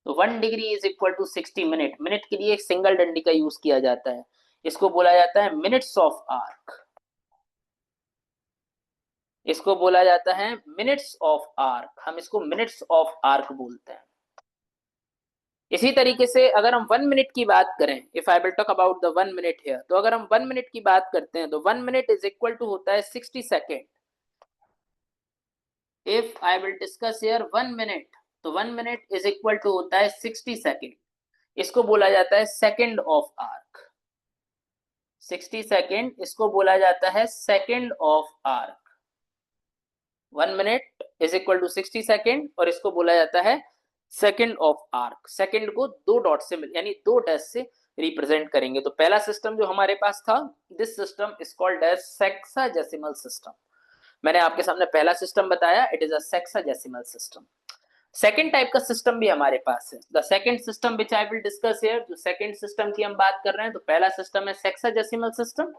तो one degree is equal to 60 minute. Minute के लिए एक सिंगल डंडी का यूज किया जाता है, इसको बोला जाता है मिनट्स ऑफ आर्क। इसको बोला जाता है मिनट्स ऑफ आर्क, हम इसको मिनट्स ऑफ आर्क बोलते हैं। इसी तरीके से अगर हम 1 मिनट की बात करें, if I will talk about the 1 minute here, तो अगर हम 1 मिनट की बात करते हैं, तो 1 मिनट इज इक्वल टू होता है 60 second. If I will discuss here 1 minute, तो 1 मिनट इज इक्वल टू होता है 60 सेकेंड। इसको बोला जाता है सेकेंड ऑफ आर्क। 60 सेकेंड, इसको बोला जाता है second of arc. 1 minute is equal to 60 second और इसको बोला जाता है सेकेंड ऑफ आर्क। सेकेंड को दो डॉट से यानी दो डैश से रिप्रेजेंट करेंगे। तो पहला सिस्टम जो हमारे पास था, this system is called as sexagesimal system. मैंने आपके सामने पहला सिस्टम बताया, it is a sexagesimal system. Second type का सिस्टम भी हमारे पास है, the second system which I will discuss here. जो सेकेंड सिस्टम की हम बात कर रहे हैं, तो पहला सिस्टम है sexagesimal system.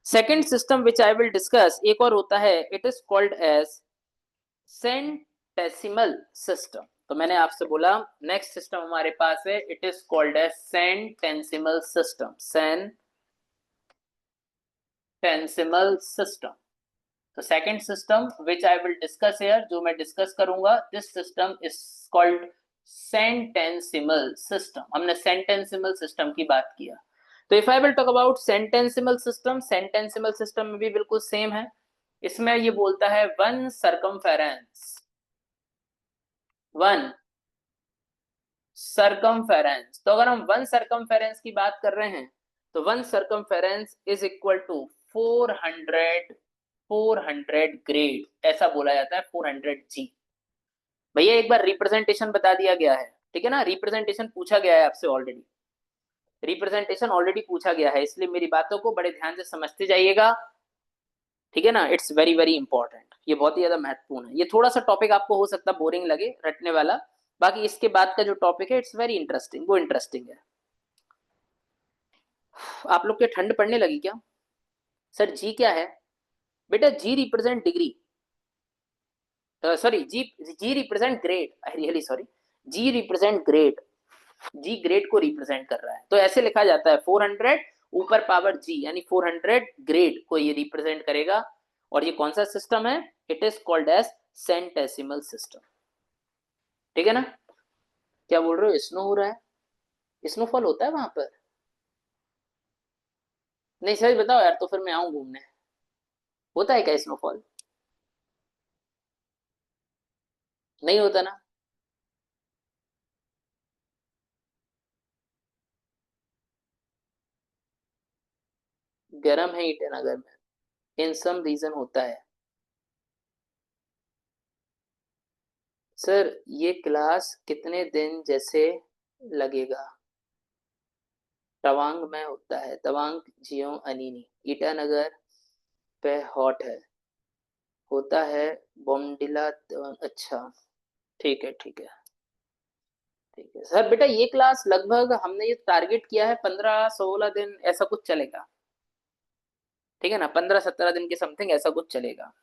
Second system which I will discuss एक और होता है, it is called as centesimal system. तो मैंने आपसे बोला नेक्स्ट सिस्टम हमारे पास है, it is called as centesimal system. Centesimal system. तो second system which I will discuss here, जो मैं डिस्कस करूंगा, this system is called centesimal system. हमने सेंटेंसिमल सिस्टम की बात किया। तो if I will talk about सेंटेंसिमल system, centesimal system में भी बिल्कुल सेम है। इसमें ये बोलता है वन सरकमफेरेंस, वन सरकमफेरेंस। तो अगर हम वन सरकमफेरेंस की बात कर रहे हैं, तो one circumference is equal to 400 grade, ऐसा बोला जाता है 400 जी। भैया एक बार रिप्रेजेंटेशन बता दिया गया है, ठीक है ना, रिप्रेजेंटेशन पूछा गया है आपसे ऑलरेडी, रिप्रेजेंटेशन ऑलरेडी पूछा गया है, इसलिए मेरी बातों को बड़े ध्यान से समझते जाइएगा, ठीक है ना। इट्स वेरी वेरी इंपॉर्टेंट, ये बहुत ही ज्यादा महत्वपूर्ण है। ये थोड़ा सा टॉपिक आपको हो सकता है बोरिंग लगे रटने वाला, बाकी इसके बाद का जो टॉपिक है इट्स वेरी इंटरेस्टिंग, वो इंटरेस्टिंग है। आप लोग के ठंड पड़ने लगी क्या? सर जी क्या है? बेटा G represent degree, sorry G, G represent grade, I really sorry, G represent grade, G grade को रिप्रेजेंट कर रहा है, तो ऐसे लिखा जाता है 400 ऊपर पावर जी, यानी 400 ग्रेड को ये रिप्रेजेंट करेगा। और ये कौन सा सिस्टम है? It is called as centesimal system, ठीक है ना। क्या बोल रहे हो, स्नो हो रहा है? स्नोफॉल होता है वहां पर? नहीं सच बताओ यार, तो फिर मैं आऊं घूमने। होता है क्या स्नोफॉल? नहीं होता ना? गर्म है ईटानगर में, इन सम रीजन होता है। सर ये क्लास कितने दिन जैसे लगेगा? तवांग में होता है, तवांग जियो अनिनी, ईटानगर पे हॉट है, होता है बोमडिला अच्छा, ठीक है ठीक है ठीक है सर। बेटा ये क्लास लगभग हमने ये टारगेट किया है 15-16 दिन ऐसा कुछ चलेगा, ठीक है ना, 15-17 दिन के समथिंग ऐसा कुछ चलेगा।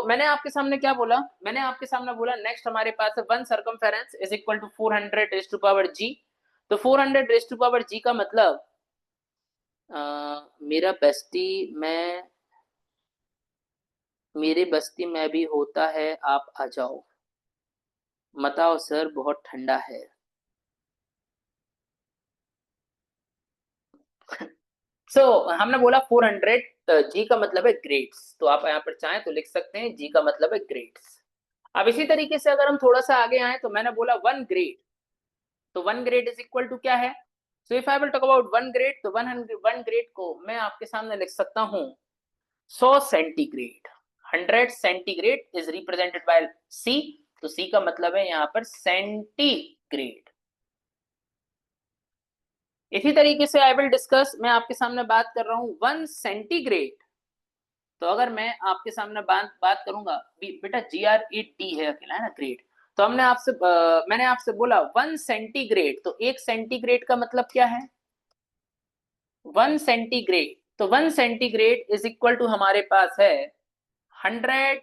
मैंने आपके सामने क्या बोला? मैंने आपके सामने बोला नेक्स्ट हमारे पास है 1 circumference is equal to 400 raise to power G. तो 400 रेज टू पावर जी का मतलब मेरा बस्ती में, मेरे बस्ती में भी होता है, आप आ जाओ। बताओ सर बहुत ठंडा है। हमने बोला 400, जी का मतलब है ग्रेड्स, तो आप यहाँ पर चाहें तो लिख सकते हैं जी का मतलब है ग्रेड्स। अब इसी तरीके से अगर हम थोड़ा सा आगे आए तो मैंने बोला 1 ग्रेड, तो 1 ग्रेड इज इक्वल टू क्या है? So if I will talk about 1 grade, तो 1 ग्रेड को मैं आपके सामने लिख सकता हूँ 100 centigrade. 100 centigrade is represented by C, तो सी का मतलब है यहाँ पर सेंटीग्रेड। इसी तरीके से आई विल डिस्कस, मैं आपके सामने बात कर रहा हूँ 1 सेंटीग्रेड, तो अगर मैं आपके सामने बात करूंगा, बेटा GRED है अकेला, है ना, ग्रेड। तो मैंने आपसे बोला 1 सेंटीग्रेड, तो 1 सेंटीग्रेड का मतलब क्या है? 1 सेंटीग्रेड, तो 1 सेंटीग्रेड इज इक्वल टू हमारे पास है 100,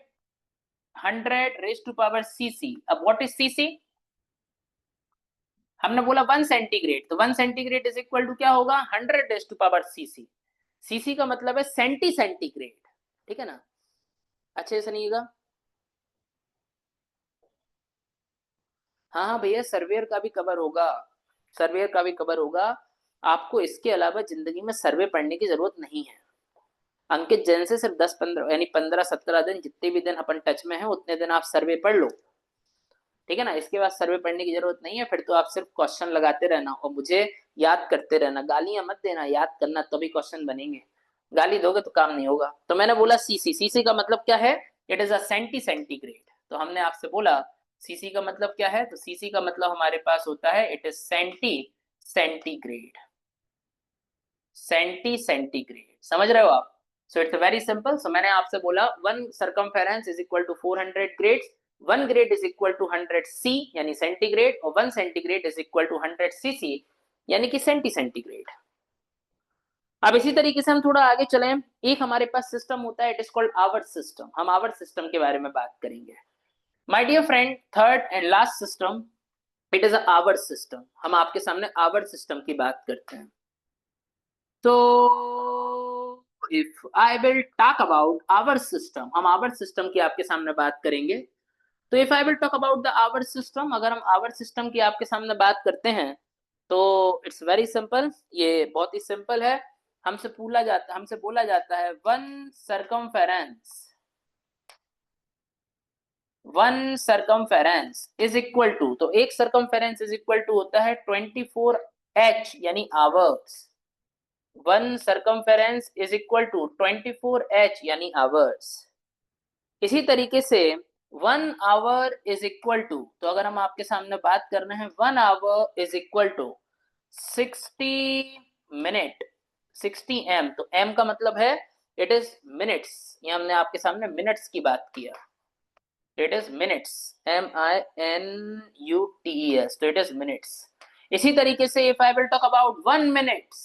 100 रेज टू पावर सीसी। अब व्हाट इज सीसी? हमने बोला 1 सेंटीग्रेड, तो 1 सेंटीग्रेड इज इक्वल टू क्या होगा? 100 raise to power CC. CC का मतलब है सेंटीग्रेड, ठीक है ना। अच्छे से सुनिएगा। हाँ हाँ भैया, सर्वेयर का भी कवर होगा, सर्वेयर का भी कवर होगा। आपको इसके अलावा जिंदगी में सर्वे पढ़ने की जरूरत नहीं है। अंकित जैन से सिर्फ 10-15 यानी 15-17 दिन, जितने भी दिन अपन टच में हैं उतने दिन आप सर्वे पढ़ लो, ठीक है ना। इसके बाद सर्वे पढ़ने की जरूरत नहीं है, फिर तो आप सिर्फ क्वेश्चन लगाते रहना और मुझे याद करते रहना। गालियां मत देना, याद करना तभी क्वेश्चन बनेंगे, गाली दोगे तो काम नहीं होगा। तो मैंने बोला सीसी, सीसी का मतलब क्या है? It is a centigrade. तो हमने आपसे बोला सीसी का मतलब क्या है, तो सीसी का मतलब हमारे पास होता है इट इज सेंटीग्रेड, सेंटीग्रेड, समझ रहे हो आप? So it's very simple. So मैंने आपसे बोला 1 circumference is equal to 400 grades, 1 grade is equal to 100 C यानी सेंटीग्रेड, और 1 centigrade is equal to 100 CC यानी कि सेंटीग्रेड। अब इसी तरीके से हम थोड़ा आगे चले, एक हमारे पास सिस्टम होता है, it is called hour system. हम आवर सिस्टम के बारे में बात करेंगे। My dear friend, third and last system, it is hour system. हम आपके सामने आवर सिस्टम की बात करते हैं। तो if I will talk about hour system, हम आवर सिस्टम की आपके सामने बात करेंगे। तो if I will talk about the hour system, अगर हम आवर सिस्टम की आपके सामने बात करते हैं तो इट्स वेरी सिंपल, ये बहुत ही सिंपल है। हमसे बोला जाता है 1 सर्कमफेरेंस इज इक्वल टू, तो एक सर्कमफेरेंस इज इक्वल टू होता है 24H यानी hours. 1 circumference is equal to 24H यानी आवर्स। इसी तरीके से 1 आवर इज इक्वल टू, तो अगर हम आपके सामने बात कर रहे हैं 1 hour is equal to 60 minute, 60 m, तो m का मतलब है इट इज मिनट्स, ये हमने आपके सामने मिनट्स की बात किया, इट इज मिनट्स, MINUTES, तो इट इज मिनट्स। इसी तरीके से if I will talk about 1 minutes,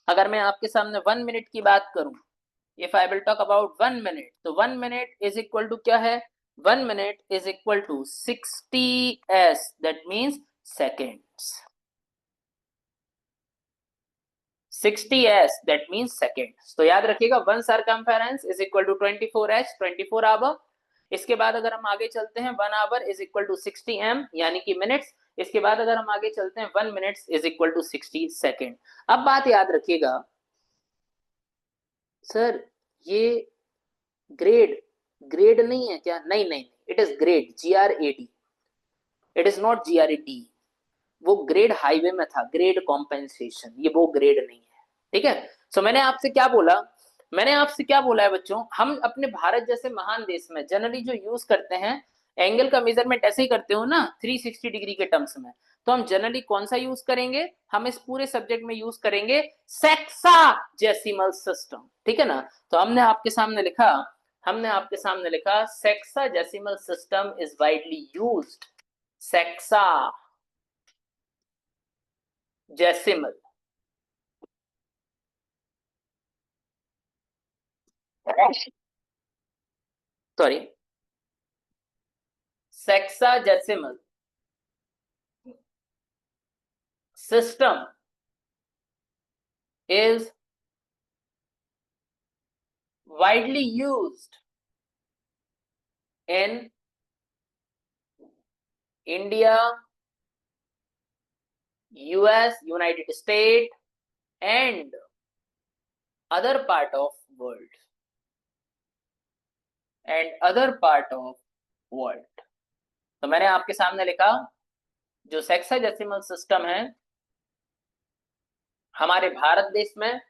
अगर मैं आपके सामने 1 मिनट की बात करूं, if I will talk about 1 minute, तो 1 मिनट इज इक्वल टू क्या है, 1 minute is equal to 60s, that means seconds, 60s that means seconds. तो याद रखिएगा 1 circumference is equal to 24h, 24 our. इसके बाद अगर हम आगे चलते हैं 1 hour is equal to 60 m यानी कि मिनट्स। इसके बाद अगर हम आगे चलते हैं 1 minute is equal to 60 second. अब बात याद रखिएगा सर, ये ग्रेड, ग्रेड नहीं है क्या, नहीं नहीं, it is grade, GRAD, it is not GRAD। वो ग्रेड हाईवे में था, ग्रेड कॉम्पेंसेशन, ये वो ग्रेड नहीं है, ठीक है। सो मैंने आपसे क्या बोला, मैंने आपसे क्या बोला है बच्चों, हम अपने भारत जैसे महान देश में जनरली जो यूज करते हैं एंगल का मेजरमेंट ऐसे ही करते हो ना 360 डिग्री के टर्म्स में, तो हम जनरली कौन सा यूज करेंगे, हम इस पूरे सब्जेक्ट में यूज करेंगे सेक्साजेसिमल सिस्टम, ठीक है ना। तो हमने आपके सामने लिखा, हमने आपके सामने लिखा sexagesimal system is widely used, sexagesimal, sorry, sexagesimal system is widely used in India, US, United States and other part of world, and other part of world। तो मैंने आपके सामने लिखा जो सेक्साजेसिमल सिस्टम है हमारे भारत देश में,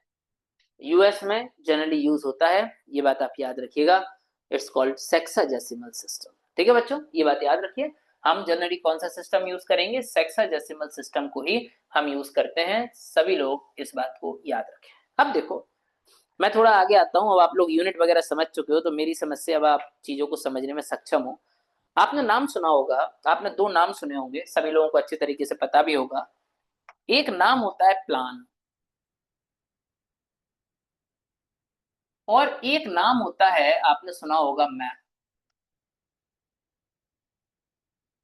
यूएस में जनरली यूज होता है, ये बात आप याद रखिएगा, इट्स कॉल्ड सेक्साजेसिमल सिस्टम, ठीक है बच्चों, ये बात याद रखिए। हम जनरली कौन सा सिस्टम यूज करेंगे, सेक्साजेसिमल सिस्टम को ही हम यूज करते हैं, सभी लोग इस बात को याद रखें। अब देखो मैं थोड़ा आगे आता हूँ, अब आप लोग यूनिट वगैरह समझ चुके हो, तो मेरी समझ से अब आप चीजों को समझने में सक्षम हो। आपने नाम सुना होगा, आपने दो नाम सुने होंगे, सभी लोगों को अच्छे तरीके से पता भी होगा। एक नाम होता है प्लान और एक नाम होता है, आपने सुना होगा मैप।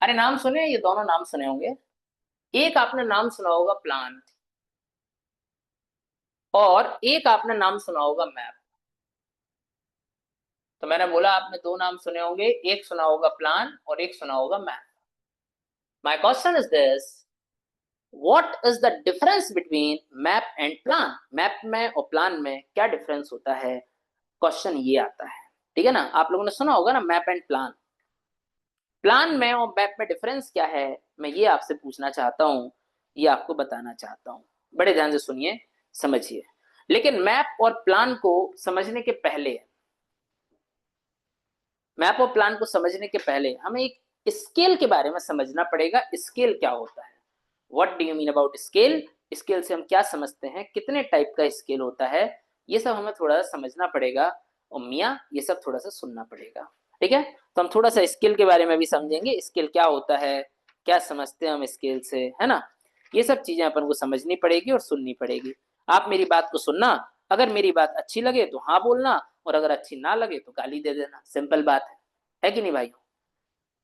अरे नाम सुने, ये दोनों नाम सुने होंगे। एक आपने नाम सुना होगा प्लान और एक आपने नाम सुना होगा मैप। तो मैंने बोला आपने दो नाम सुने होंगे, एक सुना होगा प्लान और एक सुना होगा map. My question is this, what is the difference between map and plan, map में और प्लान में क्या डिफरेंस होता है, क्वेश्चन ये आता है, ठीक है ना। आप लोगों ने सुना होगा ना मैप एंड प्लान, प्लान में और मैप में डिफरेंस क्या है, मैं ये आपसे पूछना चाहता हूं, ये आपको बताना चाहता हूं, बड़े ध्यान से सुनिए, समझिए। लेकिन मैप और प्लान को समझने के पहले, मैप और प्लान को समझने के पहले हमें एक स्केल के बारे में समझना पड़ेगा, स्केल क्या होता है, what do you mean about scale, scale से हम क्या समझते हैं, कितने टाइप का स्केल होता है, ये सब हमें थोड़ा सा समझना पड़ेगा, और मियाँ ये सब थोड़ा सा सुनना पड़ेगा, ठीक है। तो हम थोड़ा सा स्केल के बारे में भी समझेंगे, स्केल क्या होता है, क्या समझते हैं हम स्केल से, है ना। ये सब चीजें अपन को समझनी पड़ेगी और सुननी पड़ेगी। आप मेरी बात को सुनना, अगर मेरी बात अच्छी लगे तो हाँ बोलना, और अगर अच्छी ना लगे तो गाली दे देना, सिंपल बात है कि नहीं भाई।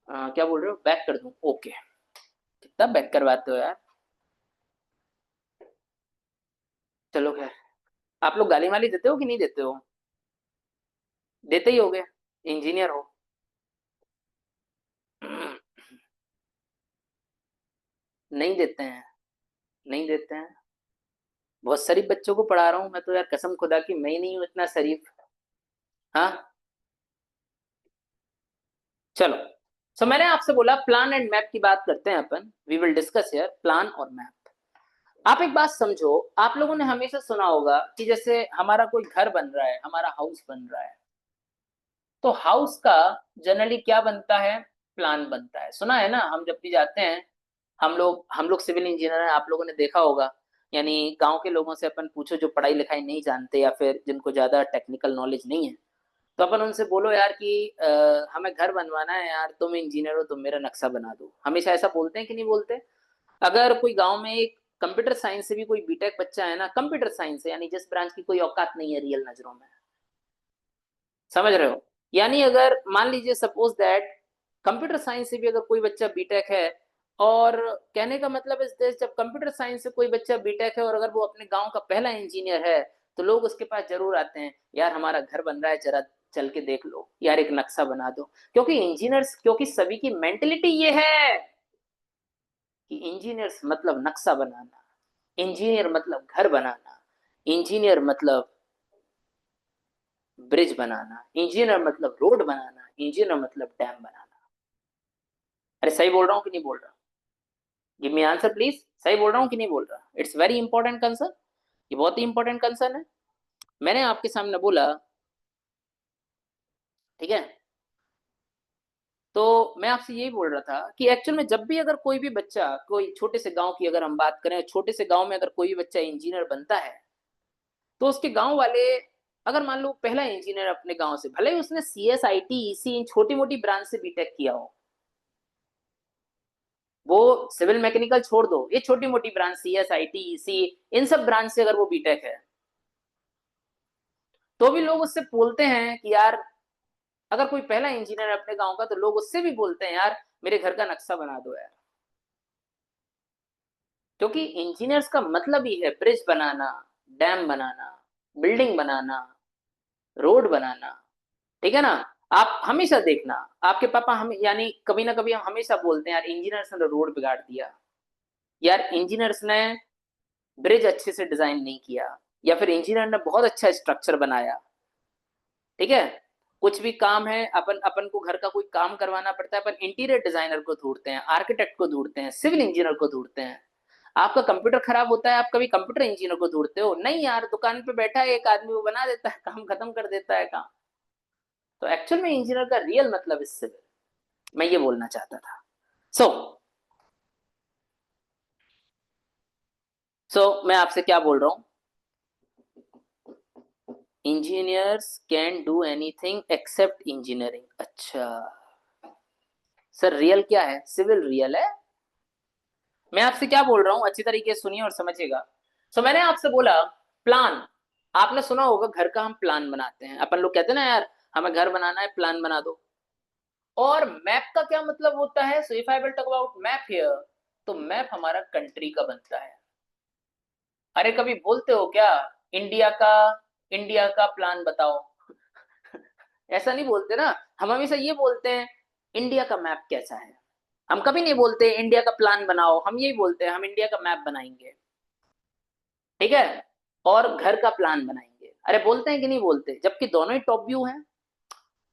क्या बोल रहे हो, बैक कर दूं, ओके, कितना बैक करवाते हो यार, चलो खैर। आप लोग गाली वाली देते हो कि नहीं देते हो, देते ही होगे, इंजीनियर हो। नहीं देते हैं, नहीं देते हैं, बहुत शरीफ बच्चों को पढ़ा रहा हूँ मैं तो यार, कसम खुदा की मैं ही नहीं हूँ इतना शरीफ। हाँ चलो, सो मैंने आपसे बोला प्लान एंड मैप की बात करते हैं अपन, we will discuss here plan और मैप। आप एक बात समझो, आप लोगों ने हमेशा सुना होगा कि जैसे हमारा कोई घर बन रहा है, हमारा हाउस बन रहा है, तो हाउस का जनरली क्या बनता है, प्लान बनता है। सुना है ना, हम जब भी जाते हैं, हम लोग सिविल इंजीनियर हैं, आप लोगों ने देखा होगा। यानी गांव के लोगों से अपन पूछो जो पढ़ाई लिखाई नहीं जानते या फिर जिनको ज्यादा टेक्निकल नॉलेज नहीं है, तो अपन उनसे बोलो यार कि हमें घर बनवाना है यार, तुम इंजीनियर हो, तुम मेरा नक्शा बना दो। हमेशा ऐसा बोलते हैं कि नहीं बोलते। अगर कोई गांव में एक कंप्यूटर साइंस से भी कोई बीटेक बच्चा है ना, कंप्यूटर साइंस से यानी जिस ब्रांच की कोई औकात नहीं है रियल नजरों में, समझ रहे हो। यानी अगर मान लीजिए सपोज दैट कंप्यूटर साइंस से भी अगर कोई बच्चा बीटेक है, और कहने का मतलब इस देश, जब कंप्यूटर साइंस से कोई बच्चा बीटेक है और अगर वो अपने गांव का पहला इंजीनियर है, तो लोग उसके पास जरूर आते हैं, यार हमारा घर बन रहा है, जरा चल के देख लो यार, एक नक्शा बना दो। क्योंकि इंजीनियर्स, क्योंकि सभी की मेंटेलिटी ये है कि इंजीनियर्स मतलब नक्शा बनाना, इंजीनियर मतलब घर बनाना, इंजीनियर मतलब ब्रिज बनाना, इंजीनियर मतलब रोड बनाना, इंजीनियर मतलब डैम बनाना। अरे सही बोल रहा हूँ कि नहीं बोल रहा? गिव मी आंसर प्लीज, सही बोल रहा हूँ कि नहीं बोल रहा? इट्स वेरी इंपॉर्टेंट कंसर्न, ये बहुत ही इंपॉर्टेंट कंसर्न है। मैंने आपके सामने बोला, ठीक है। तो मैं आपसे यही बोल रहा था कि एक्चुअल में जब भी अगर कोई भी बच्चा, कोई छोटे से गांव की अगर हम बात करें, छोटे से गांव में अगर कोई भी बच्चा इंजीनियर बनता है, तो उसके गांव वाले, अगर मान लो पहला इंजीनियर अपने गांव से, भले ही उसने CS IT EC इन छोटी मोटी ब्रांच से बीटेक किया हो, वो सिविल मैकेनिकल छोड़ दो, ये छोटी मोटी ब्रांच CS IT EC इन सब ब्रांच से अगर वो बीटेक है, तो भी लोग उससे बोलते हैं कि यार, अगर कोई पहला इंजीनियर है अपने गांव का, तो लोग उससे भी बोलते हैं यार मेरे घर का नक्शा बना दो यार। क्योंकि इंजीनियर्स का मतलब ही है ब्रिज बनाना, डैम बनाना, बिल्डिंग बनाना, रोड बनाना, ठीक है ना। आप हमेशा देखना, आपके पापा हम यानी कभी ना कभी हम हमेशा बोलते हैं यार इंजीनियर्स ने रोड बिगाड़ दिया, यार इंजीनियर्स ने ब्रिज अच्छे से डिजाइन नहीं किया, या फिर इंजीनियर ने बहुत अच्छा स्ट्रक्चर बनाया, ठीक है। कुछ भी काम है, अपन अपन को घर का कोई काम करवाना पड़ता है, अपन इंटीरियर डिजाइनर को ढूंढते हैं, आर्किटेक्ट को ढूंढते हैं, सिविल इंजीनियर को ढूंढते हैं। आपका कंप्यूटर खराब होता है, आप कभी कंप्यूटर इंजीनियर को ढूंढते हो नहीं यार, दुकान पे बैठा है एक आदमी, वो बना देता है, काम खत्म कर देता है काम। तो एक्चुअल में इंजीनियर का रियल मतलब इससे मैं ये बोलना चाहता था। सो मैं आपसे क्या बोल रहा हूं, engineers can do anything accept engineering. अच्छा सर, रियल क्या है? सिविल रियल है। मैं आपसे क्या बोल रहा हूं, अच्छी तरीके से सुनिए और समझिएगा। मैंने आपसे बोला प्लान, आपने सुना होगा घर का हम प्लान बनाते हैं, अपन लोग कहते हैं ना यार हमें घर बनाना है, प्लान बना दो। और मैप का क्या मतलब होता है? So if I will talk about map here, तो मैप हमारा कंट्री का बनता है। अरे कभी बोलते हो क्या इंडिया का, इंडिया का प्लान बताओ? ऐसा नहीं बोलते ना, हम हमेशा ये बोलते हैं इंडिया का मैप कैसा है। हम कभी नहीं बोलते इंडिया का प्लान बनाओ, हम यही बोलते हैं हम इंडिया का मैप बनाएंगे, ठीक है। और घर का प्लान बनाएंगे, अरे बोलते हैं कि नहीं बोलते, जबकि दोनों ही टॉप व्यू हैं,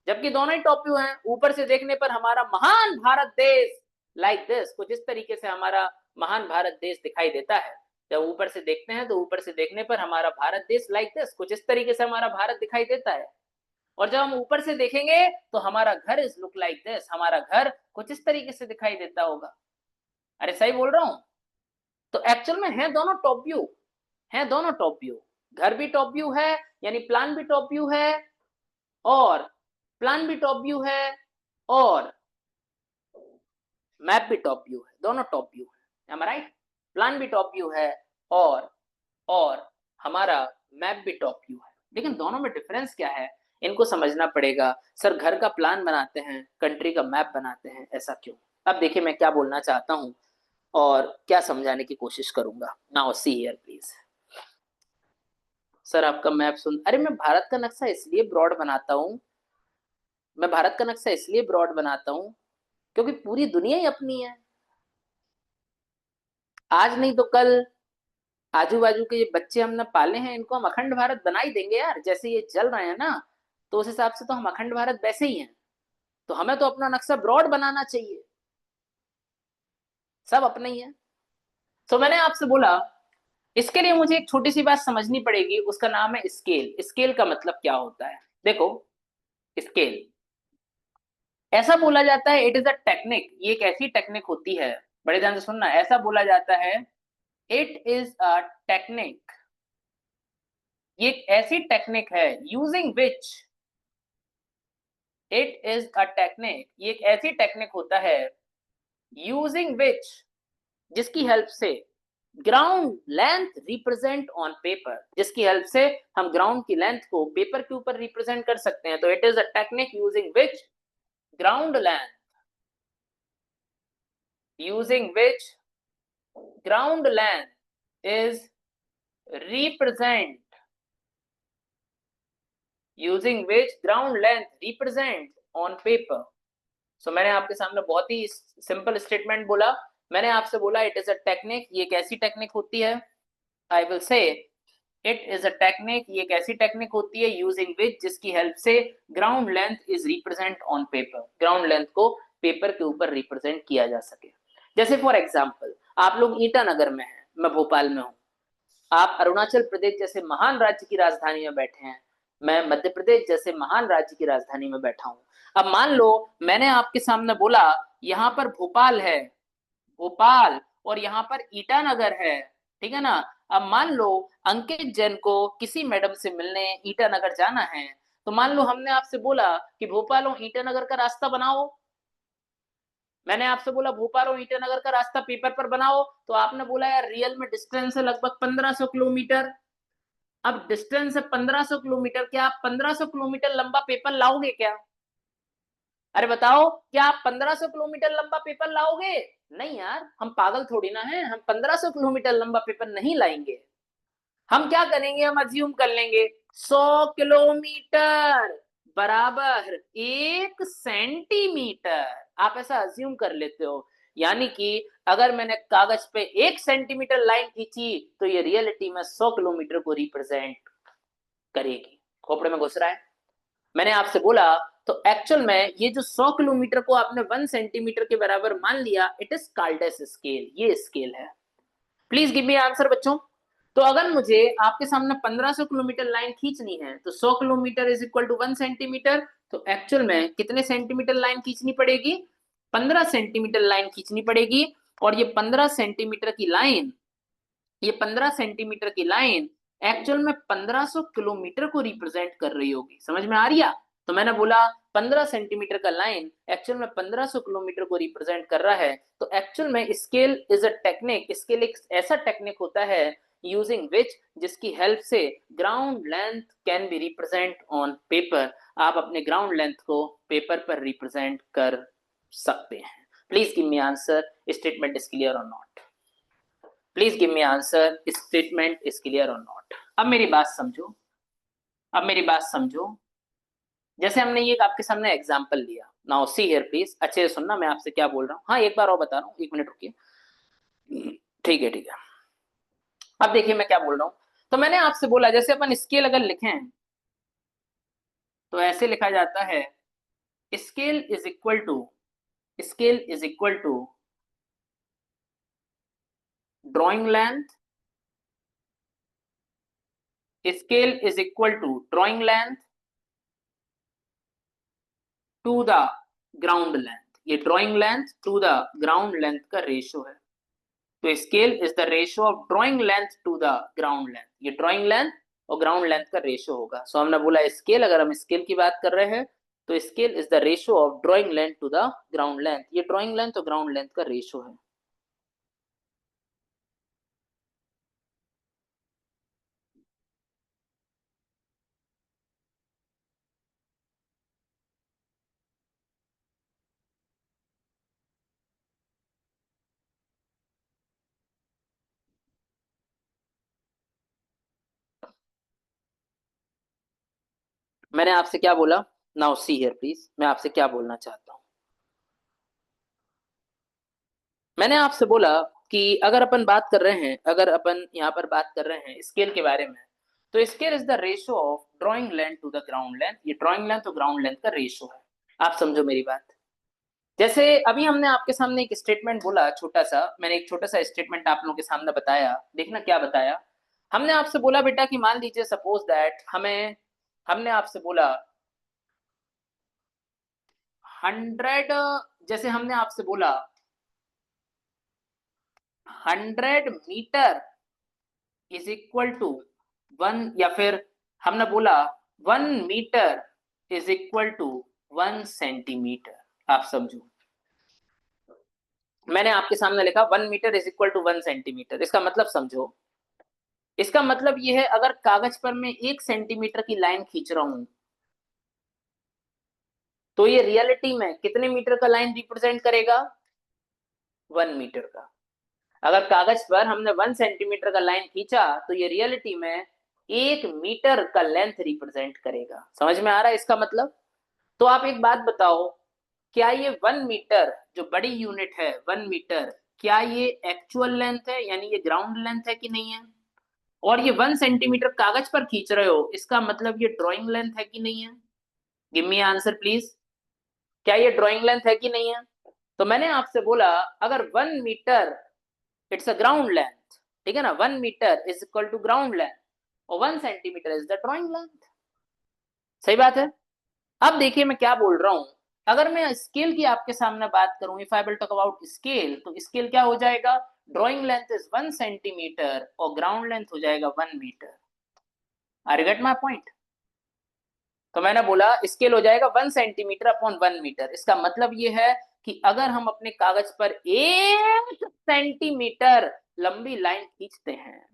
जबकि दोनों ही टॉप व्यू हैं। ऊपर से देखने पर हमारा महान भारत देश लाइक दिस, कुछ इस तरीके से हमारा महान भारत देश दिखाई देता है। जब ऊपर से देखते हैं तो ऊपर से देखने पर हमारा भारत देश लाइक दिस, कुछ इस तरीके से हमारा भारत दिखाई देता है। और जब हम ऊपर से देखेंगे तो हमारा घर इज लुक लाइक दिस, हमारा घर कुछ इस तरीके से दिखाई देता होगा। अरे सही बोल रहा हूं? तो एक्चुअल में है दोनों टॉप व्यू, है दोनों टॉप व्यू। घर भी टॉप व्यू है, यानी प्लान भी टॉप व्यू है, और प्लान भी टॉप व्यू है, और मैप भी टॉप व्यू है, दोनों टॉप व्यू है, एम आई राइट? प्लान भी टॉप व्यू है, और और हमारा मैप भी टॉप व्यू है, लेकिन दोनों में डिफरेंस क्या है, इनको समझना पड़ेगा। सर घर का प्लान बनाते हैं, कंट्री का मैप बनाते हैं, ऐसा क्यों? अब देखिए मैं क्या बोलना चाहता हूं और क्या समझाने की कोशिश करूंगा। Now see here please. Sir आपका मैप सुन, अरे मैं भारत का नक्शा इसलिए ब्रॉड बनाता हूँ, मैं भारत का नक्शा इसलिए ब्रॉड बनाता हूँ क्योंकि पूरी दुनिया ही अपनी है। आज नहीं तो कल आजू बाजू के ये बच्चे हमने पाले हैं, इनको हम अखंड भारत बना ही देंगे यार। जैसे ये चल रहे हैं ना, तो उस हिसाब से तो हम अखंड भारत वैसे ही हैं। तो हमें तो अपना नक्शा ब्रॉड बनाना चाहिए, सब अपने ही है। तो मैंने आपसे बोला इसके लिए मुझे एक छोटी सी बात समझनी पड़ेगी, उसका नाम है स्केल। स्केल का मतलब क्या होता है? देखो, स्केल ऐसा बोला जाता है इट इज अ टेक्निक, ये एक ऐसी टेक्निक होती है, बड़े ध्यान से सुनना, ऐसा बोला जाता है इट इज अ टेक्निक, ये एक ऐसी टेक्निक है using which, it is a technique, ये एक ऐसी टेक्निक होता है यूजिंग विच, जिसकी हेल्प से ground length represent on paper, जिसकी हेल्प से हम ग्राउंड की लेंथ को पेपर के ऊपर रिप्रेजेंट कर सकते हैं। तो it is a technique using which ground length, using which ground length is represent, using which ground length represent on paper। so मैंने आपके सामने बहुत ही सिंपल स्टेटमेंट बोला, मैंने आपसे बोला इट इज अ टेक्निक, ये एक ऐसी टेक्निक होती है, आई will say it is a technique, ये एक ऐसी टेक्निक होती है यूजिंग विच, जिसकी हेल्प से ground length is represent on paper, ground length को पेपर के ऊपर रिप्रेजेंट किया जा सके। जैसे फॉर एग्जाम्पल आप लोग ईटानगर में हैं, मैं भोपाल में हूं, आप अरुणाचल प्रदेश जैसे महान राज्य की राजधानी में बैठे हैं, मैं मध्य प्रदेश जैसे महान राज्य की राजधानी में बैठा हूं। अब मान लो मैंने आपके सामने बोला यहां पर भोपाल है, भोपाल, और यहाँ पर ईटानगर है, ठीक है ना। अब मान लो अंकित जैन को किसी मैडम से मिलने ईटानगर जाना है, तो मान लो हमने आपसे बोला कि भोपाल और ईटानगर का रास्ता बनाओ, मैंने आपसे बोला भोपाल और ईटानगर का रास्ता पेपर पर बनाओ, तो आपने बोला यार रियल में डिस्टेंस है लगभग 1500 किलोमीटर। अब डिस्टेंस है 1500 किलोमीटर, क्या आप 1500 किलोमीटर लंबा पेपर लाओगे क्या? अरे बताओ, क्या आप 1500 किलोमीटर लंबा पेपर लाओगे? नहीं यार, हम पागल थोड़ी ना हैं, हम 1500 किलोमीटर लंबा पेपर नहीं लाएंगे। हम क्या करेंगे, हम अज्यूम कर लेंगे 100 किलोमीटर बराबर 1 सेंटीमीटर, आप ऐसा अज्यूम कर लेते हो। यानी कि अगर मैंने कागज पे 1 सेंटीमीटर लाइन खींची तो ये रियलिटी में 100 किलोमीटर को रिप्रेजेंट करेगी। खोपड़े में घुस रहा है? मैंने आपसे बोला तो एक्चुअल में ये जो 100 किलोमीटर को आपने 1 सेंटीमीटर के बराबर मान लिया, इट इज कार्डेस स्केल, ये स्केल है। प्लीज गिव मी आंसर बच्चों। तो अगर मुझे आपके सामने 1500 किलोमीटर लाइन खींचनी है तो 100 kilometre is equal to 1 centimetre, तो एक्चुअल में कितने सेंटीमीटर लाइन खींचनी पड़ेगी? 15 सेंटीमीटर लाइन खींचनी पड़ेगी। और ये 15 सेंटीमीटर की लाइन, ये 15 सेंटीमीटर की लाइन एक्चुअल में 1500 किलोमीटर को रिप्रेजेंट कर रही होगी। समझ में आ रही है? तो मैंने बोला 15 सेंटीमीटर का लाइन एक्चुअल में 1500 किलोमीटर को रिप्रेजेंट कर रहा है। तो एक्चुअल में scale is a technique, scale एक ऐसा टेक्निक होता है यूजिंग विच, जिसकी हेल्प से ground length can be represent on paper, आप अपने ग्राउंड लेंथ को पेपर पर रिप्रेजेंट कर सकते हैं। Please give me answer, statement is clear और not? Please give me answer, statement is clear और नॉट? अब मेरी बात समझो, अब मेरी बात समझो। जैसे हमने ये आपके सामने एग्जांपल लिया, नाउ सी हियर प्लीज, अच्छे से सुनना मैं आपसे क्या बोल रहा हूँ। हाँ एक बार और बता रहा हूँ, 1 मिनट रुकिए। ठीक है ठीक है, अब देखिए मैं क्या बोल रहा हूँ। तो मैंने आपसे बोला जैसे अपन स्केल अगर लिखें तो ऐसे लिखा जाता है, scale is equal to, scale is equal to drawing length, scale is equal to drawing length to the ground length, ये drawing length to the ground length का रेशियो है। तो scale is the ratio of drawing length to the ground length, ये drawing length और ground length का ratio होगा। So हमने बोला स्केल, अगर हम स्केल की बात कर रहे हैं तो scale is the ratio of drawing length to the ground length, ये ड्रॉइंग लेंथ और ग्राउंड लेंथ का रेशियो है। मैंने आपसे क्या बोला, नाउ सी हियर प्लीज, मैं आपसे क्या बोलना चाहता हूँ। मैंने आपसे बोला कि अगर अपन बात कर रहे हैं, अगर अपन यहाँ पर बात कर रहे हैं स्केल के बारे में, तो scale is the ratio of drawing length to the ground length, ये ड्राइंग लेंथ और ग्राउंड लेंथ का रेशियो है। आप समझो मेरी बात। जैसे अभी हमने आपके सामने एक स्टेटमेंट बोला छोटा सा, मैंने एक छोटा सा स्टेटमेंट आप लोगों के सामने बताया, देखना क्या बताया। हमने आपसे बोला बेटा कि मान लीजिए सपोज दैट हमें, हमने आपसे बोला 100, जैसे हमने आपसे बोला 100 मीटर इज इक्वल टू 1, या फिर हमने बोला 1 metre is equal to 1 centimetre. आप समझो, मैंने आपके सामने लिखा 1 metre is equal to 1 centimetre, इसका मतलब समझो। इसका मतलब ये है, अगर कागज पर मैं 1 सेंटीमीटर की लाइन खींच रहा हूं, तो ये रियलिटी में कितने मीटर का लाइन रिप्रेजेंट करेगा? 1 मीटर का। अगर कागज पर हमने 1 सेंटीमीटर का लाइन खींचा, तो ये रियलिटी में 1 मीटर का लेंथ रिप्रेजेंट करेगा। समझ में आ रहा है इसका मतलब? तो आप एक बात बताओ, क्या ये 1 मीटर जो बड़ी यूनिट है 1 मीटर, क्या ये एक्चुअल लेंथ है, यानी ये ग्राउंड लेंथ है कि नहीं है? और ये 1 सेंटीमीटर कागज पर खींच रहे हो, इसका मतलब ये ड्राइंग लेंथ है कि नहीं है? Give me answer please. क्या ये ड्राइंग लेंथ है कि नहीं है? तो मैंने आपसे बोला, अगर 1 metre it's a ground length, ठीक है ना, 1 metre is equal to ground length, और 1 centimetre is the drawing length. सही बात है। अब देखिए मैं क्या बोल रहा हूं, अगर मैं स्केल की आपके सामने बात करूं, if I will talk about scale, तो स्केल क्या हो जाएगा? ड्राइंग लेंथ इज 1 सेंटीमीटर और ग्राउंड लेंथ हो जाएगा 1 metre. I get my point? तो मैंने बोला स्केल हो जाएगा 1 सेंटीमीटर अपॉन 1 मीटर। इसका मतलब ये है कि अगर हम अपने कागज पर 1 सेंटीमीटर लंबी लाइन खींचते हैं,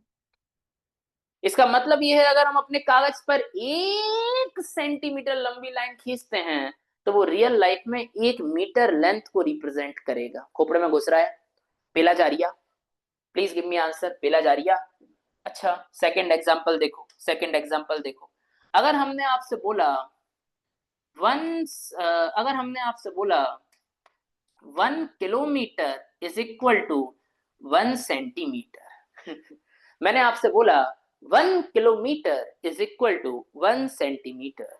इसका मतलब ये है अगर हम अपने कागज पर 1 सेंटीमीटर लंबी लाइन खींचते हैं, तो वो रियल लाइफ में 1 मीटर लेंथ को रिप्रेजेंट करेगा। खोपड़े में घुस रहा है? पेला जा रिया? Please give me answer. पेला जा रिया? अच्छा, सेकंड एग्जांपल देखो, सेकंड एग्जांपल देखो। अगर हमने आपसे बोला अगर हमने आपसे बोला 1 kilometre is equal to 1 centimetre मैंने आपसे बोला 1 kilometre is equal to 1 centimetre.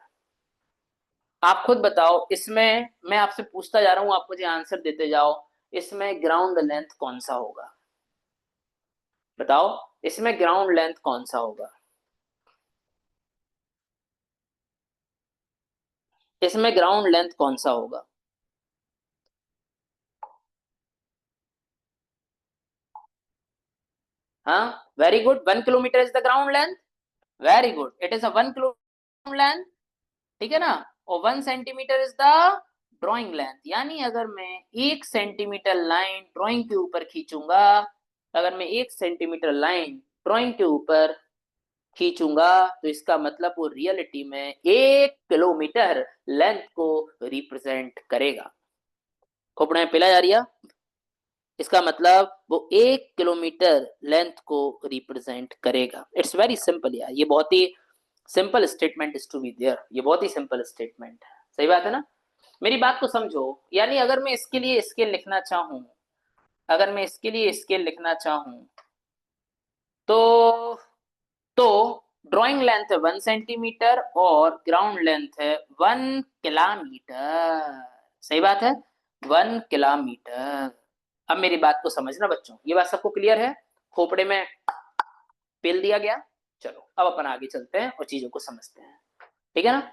आप खुद बताओ, इसमें मैं आपसे पूछता जा रहा हूं, आप मुझे आंसर देते जाओ, इसमें ग्राउंड लेंथ कौन सा होगा? बताओ, इसमें ग्राउंड लेंथ कौन सा होगा? इसमें ग्राउंड लेंथ कौन सा होगा? हाँ, very good, 1 kilometre is the ground length. Very good, it is a 1 kilometer length, ठीक है ना। और 1 centimetre is the drawing length, यानी अगर मैं 1 सेंटीमीटर लाइन ड्राइंग के ऊपर खींचूंगा, अगर मैं 1 सेंटीमीटर लाइन ड्राइंग के ऊपर खींचूंगा, तो इसका मतलब वो रियलिटी में 1 किलोमीटर लेंथ को रिप्रेजेंट करेगा। खोपड़े में पिला जा रही है? इसका मतलब वो 1 किलोमीटर लेंथ को रिप्रेजेंट करेगा। इट्स वेरी सिंपल यार, ये बहुत ही simple statement is to be there, ये बहुत ही सिंपल स्टेटमेंट है। सही बात है ना? मेरी बात को समझो, यानी अगर मैं इसके लिए स्केल लिखना चाहूं, अगर मैं इसके लिए स्केल लिखना चाहूं, तो तो ड्राइंग लेंथ है 1 सेंटीमीटर और ग्राउंड लेंथ है 1 किलोमीटर। सही बात है, 1 किलोमीटर। अब मेरी बात को समझना बच्चों, ये बात सबको क्लियर है? खोपड़े में पेल दिया गया? चलो अब अपन आगे चलते हैं और चीजों को समझते हैं, ठीक है ना।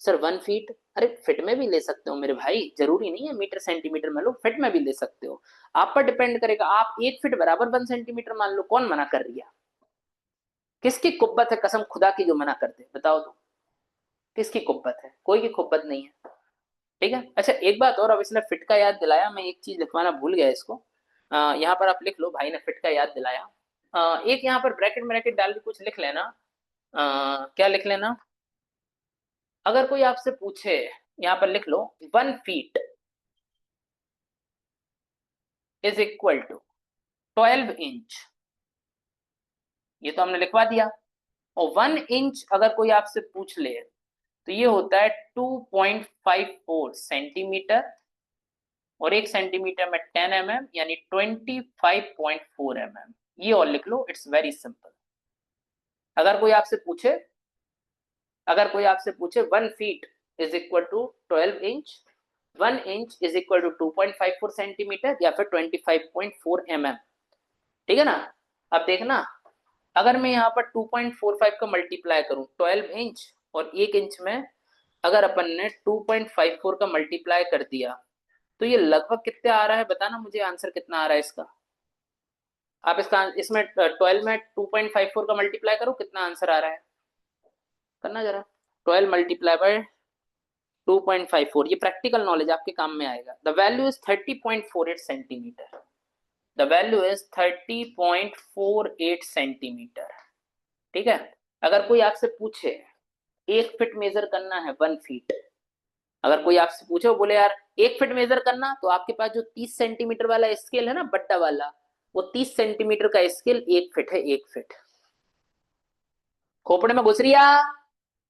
सर 1 फीट, अरे फिट में भी ले सकते हो मेरे भाई, जरूरी नहीं है मीटर सेंटीमीटर में लो, फिट में भी ले सकते हो। आप पर डिपेंड करेगा, आप 1 फीट बराबर 1 सेंटीमीटर मान लो, कौन मना कर रही है? किसकी कुब्बत है कसम खुदा की जो मना करते, बताओ तो। किसकी कुब्बत है? कोई की कुब्बत नहीं है, ठीक है। अच्छा एक बात और, अब इसने फिट का याद दिलाया, मैं एक चीज लिखवाना भूल गया इसको। यहाँ पर आप लिख लो, भाई ने फिट का याद दिलाया। एक यहाँ पर ब्रैकेट ब्रैकेट डाल के कुछ लिख लेना। क्या लिख लेना, अगर कोई आपसे पूछे, यहाँ पर लिख लो 1 feet is equal to 12 inch, ये तो हमने लिखवा दिया। और 1 इंच अगर कोई आपसे पूछ ले, तो ये होता है 2.54 सेंटीमीटर, और 1 सेंटीमीटर में 10 mm, यानी 25.4 mm। ये और लिख लो, इट्स वेरी सिंपल। अगर कोई आपसे पूछे, अगर कोई आपसे पूछे 1 feet is equal to 12 inch, 1 inch is equal to 2.54 centimetre, या फिर 25.4 mm, ठीक है ना। अब देखना, अगर मैं यहाँ पर 2.45 का मल्टीप्लाई करूं 12 इंच और 1 इंच में, अगर अपन ने 2.54 का मल्टीप्लाई कर दिया तो ये लगभग कितने आ रहा है, बताना मुझे आंसर कितना आ रहा है इसका। आप इसका इसमें 12 में 2.54 का मल्टीप्लाई करो, कितना आंसर आ रहा है, करना जरा। 12 मल्टीप्लाई बाय 2.54, ये प्रैक्टिकल नॉलेज आपके काम में आएगा। The value is 30.48 centimetre. The value is 30.48 centimetre. ठीक है। अगर कोई आपसे पूछे 1 फीट मेजर करना है, 1 फीट, अगर कोई आपसे पूछे वो बोले यार 1 फीट मेजर करना, तो आपके पास जो 30 सेंटीमीटर वाला स्केल है ना, बट्टा वाला, वो 30 सेंटीमीटर का स्केल 1 फीट है, 1 फीट। खोपड़े में घुस रिया।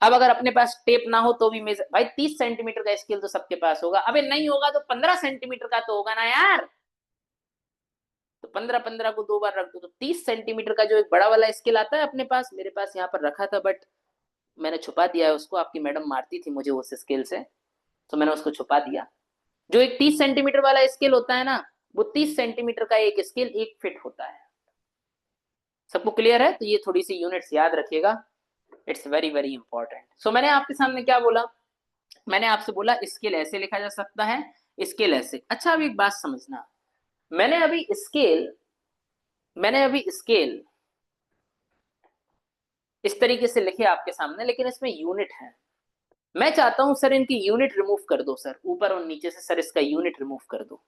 अब अगर अपने पास टेप ना हो तो भी मेजर, भाई 30 सेंटीमीटर का स्केल तो सबके पास होगा, अबे नहीं होगा तो 15 सेंटीमीटर का तो होगा ना यार। तो 15 15 को 2 बार रख दो तो 30 सेंटीमीटर का जो एक बड़ा वाला स्केल आता है अपने पास, मेरे पास यहाँ पर रखा था बट मैंने छुपा दिया है उसको, आपकी मैडम मारती थी मुझे उस स्केल से, तो मैंने उसको छुपा दिया। जो एक 30 सेंटीमीटर वाला स्केल होता है ना, वो 30 सेंटीमीटर का एक स्केल 1 फीट होता है। सबको क्लियर है? तो ये थोड़ी सी यूनिट्स याद रखिएगा, इट्स वेरी वेरी इंपॉर्टेंट। सो मैंने आपके सामने क्या बोला, मैंने आपसे बोला स्केल ऐसे लिखा जा सकता है, स्केल ऐसे। अच्छा अब एक बात समझना, मैंने अभी स्केल इस तरीके से लिखे आपके सामने, लेकिन इसमें यूनिट है। मैं चाहता हूं सर इनकी यूनिट रिमूव कर दो, सर ऊपर और नीचे से सर इसका यूनिट रिमूव कर दो।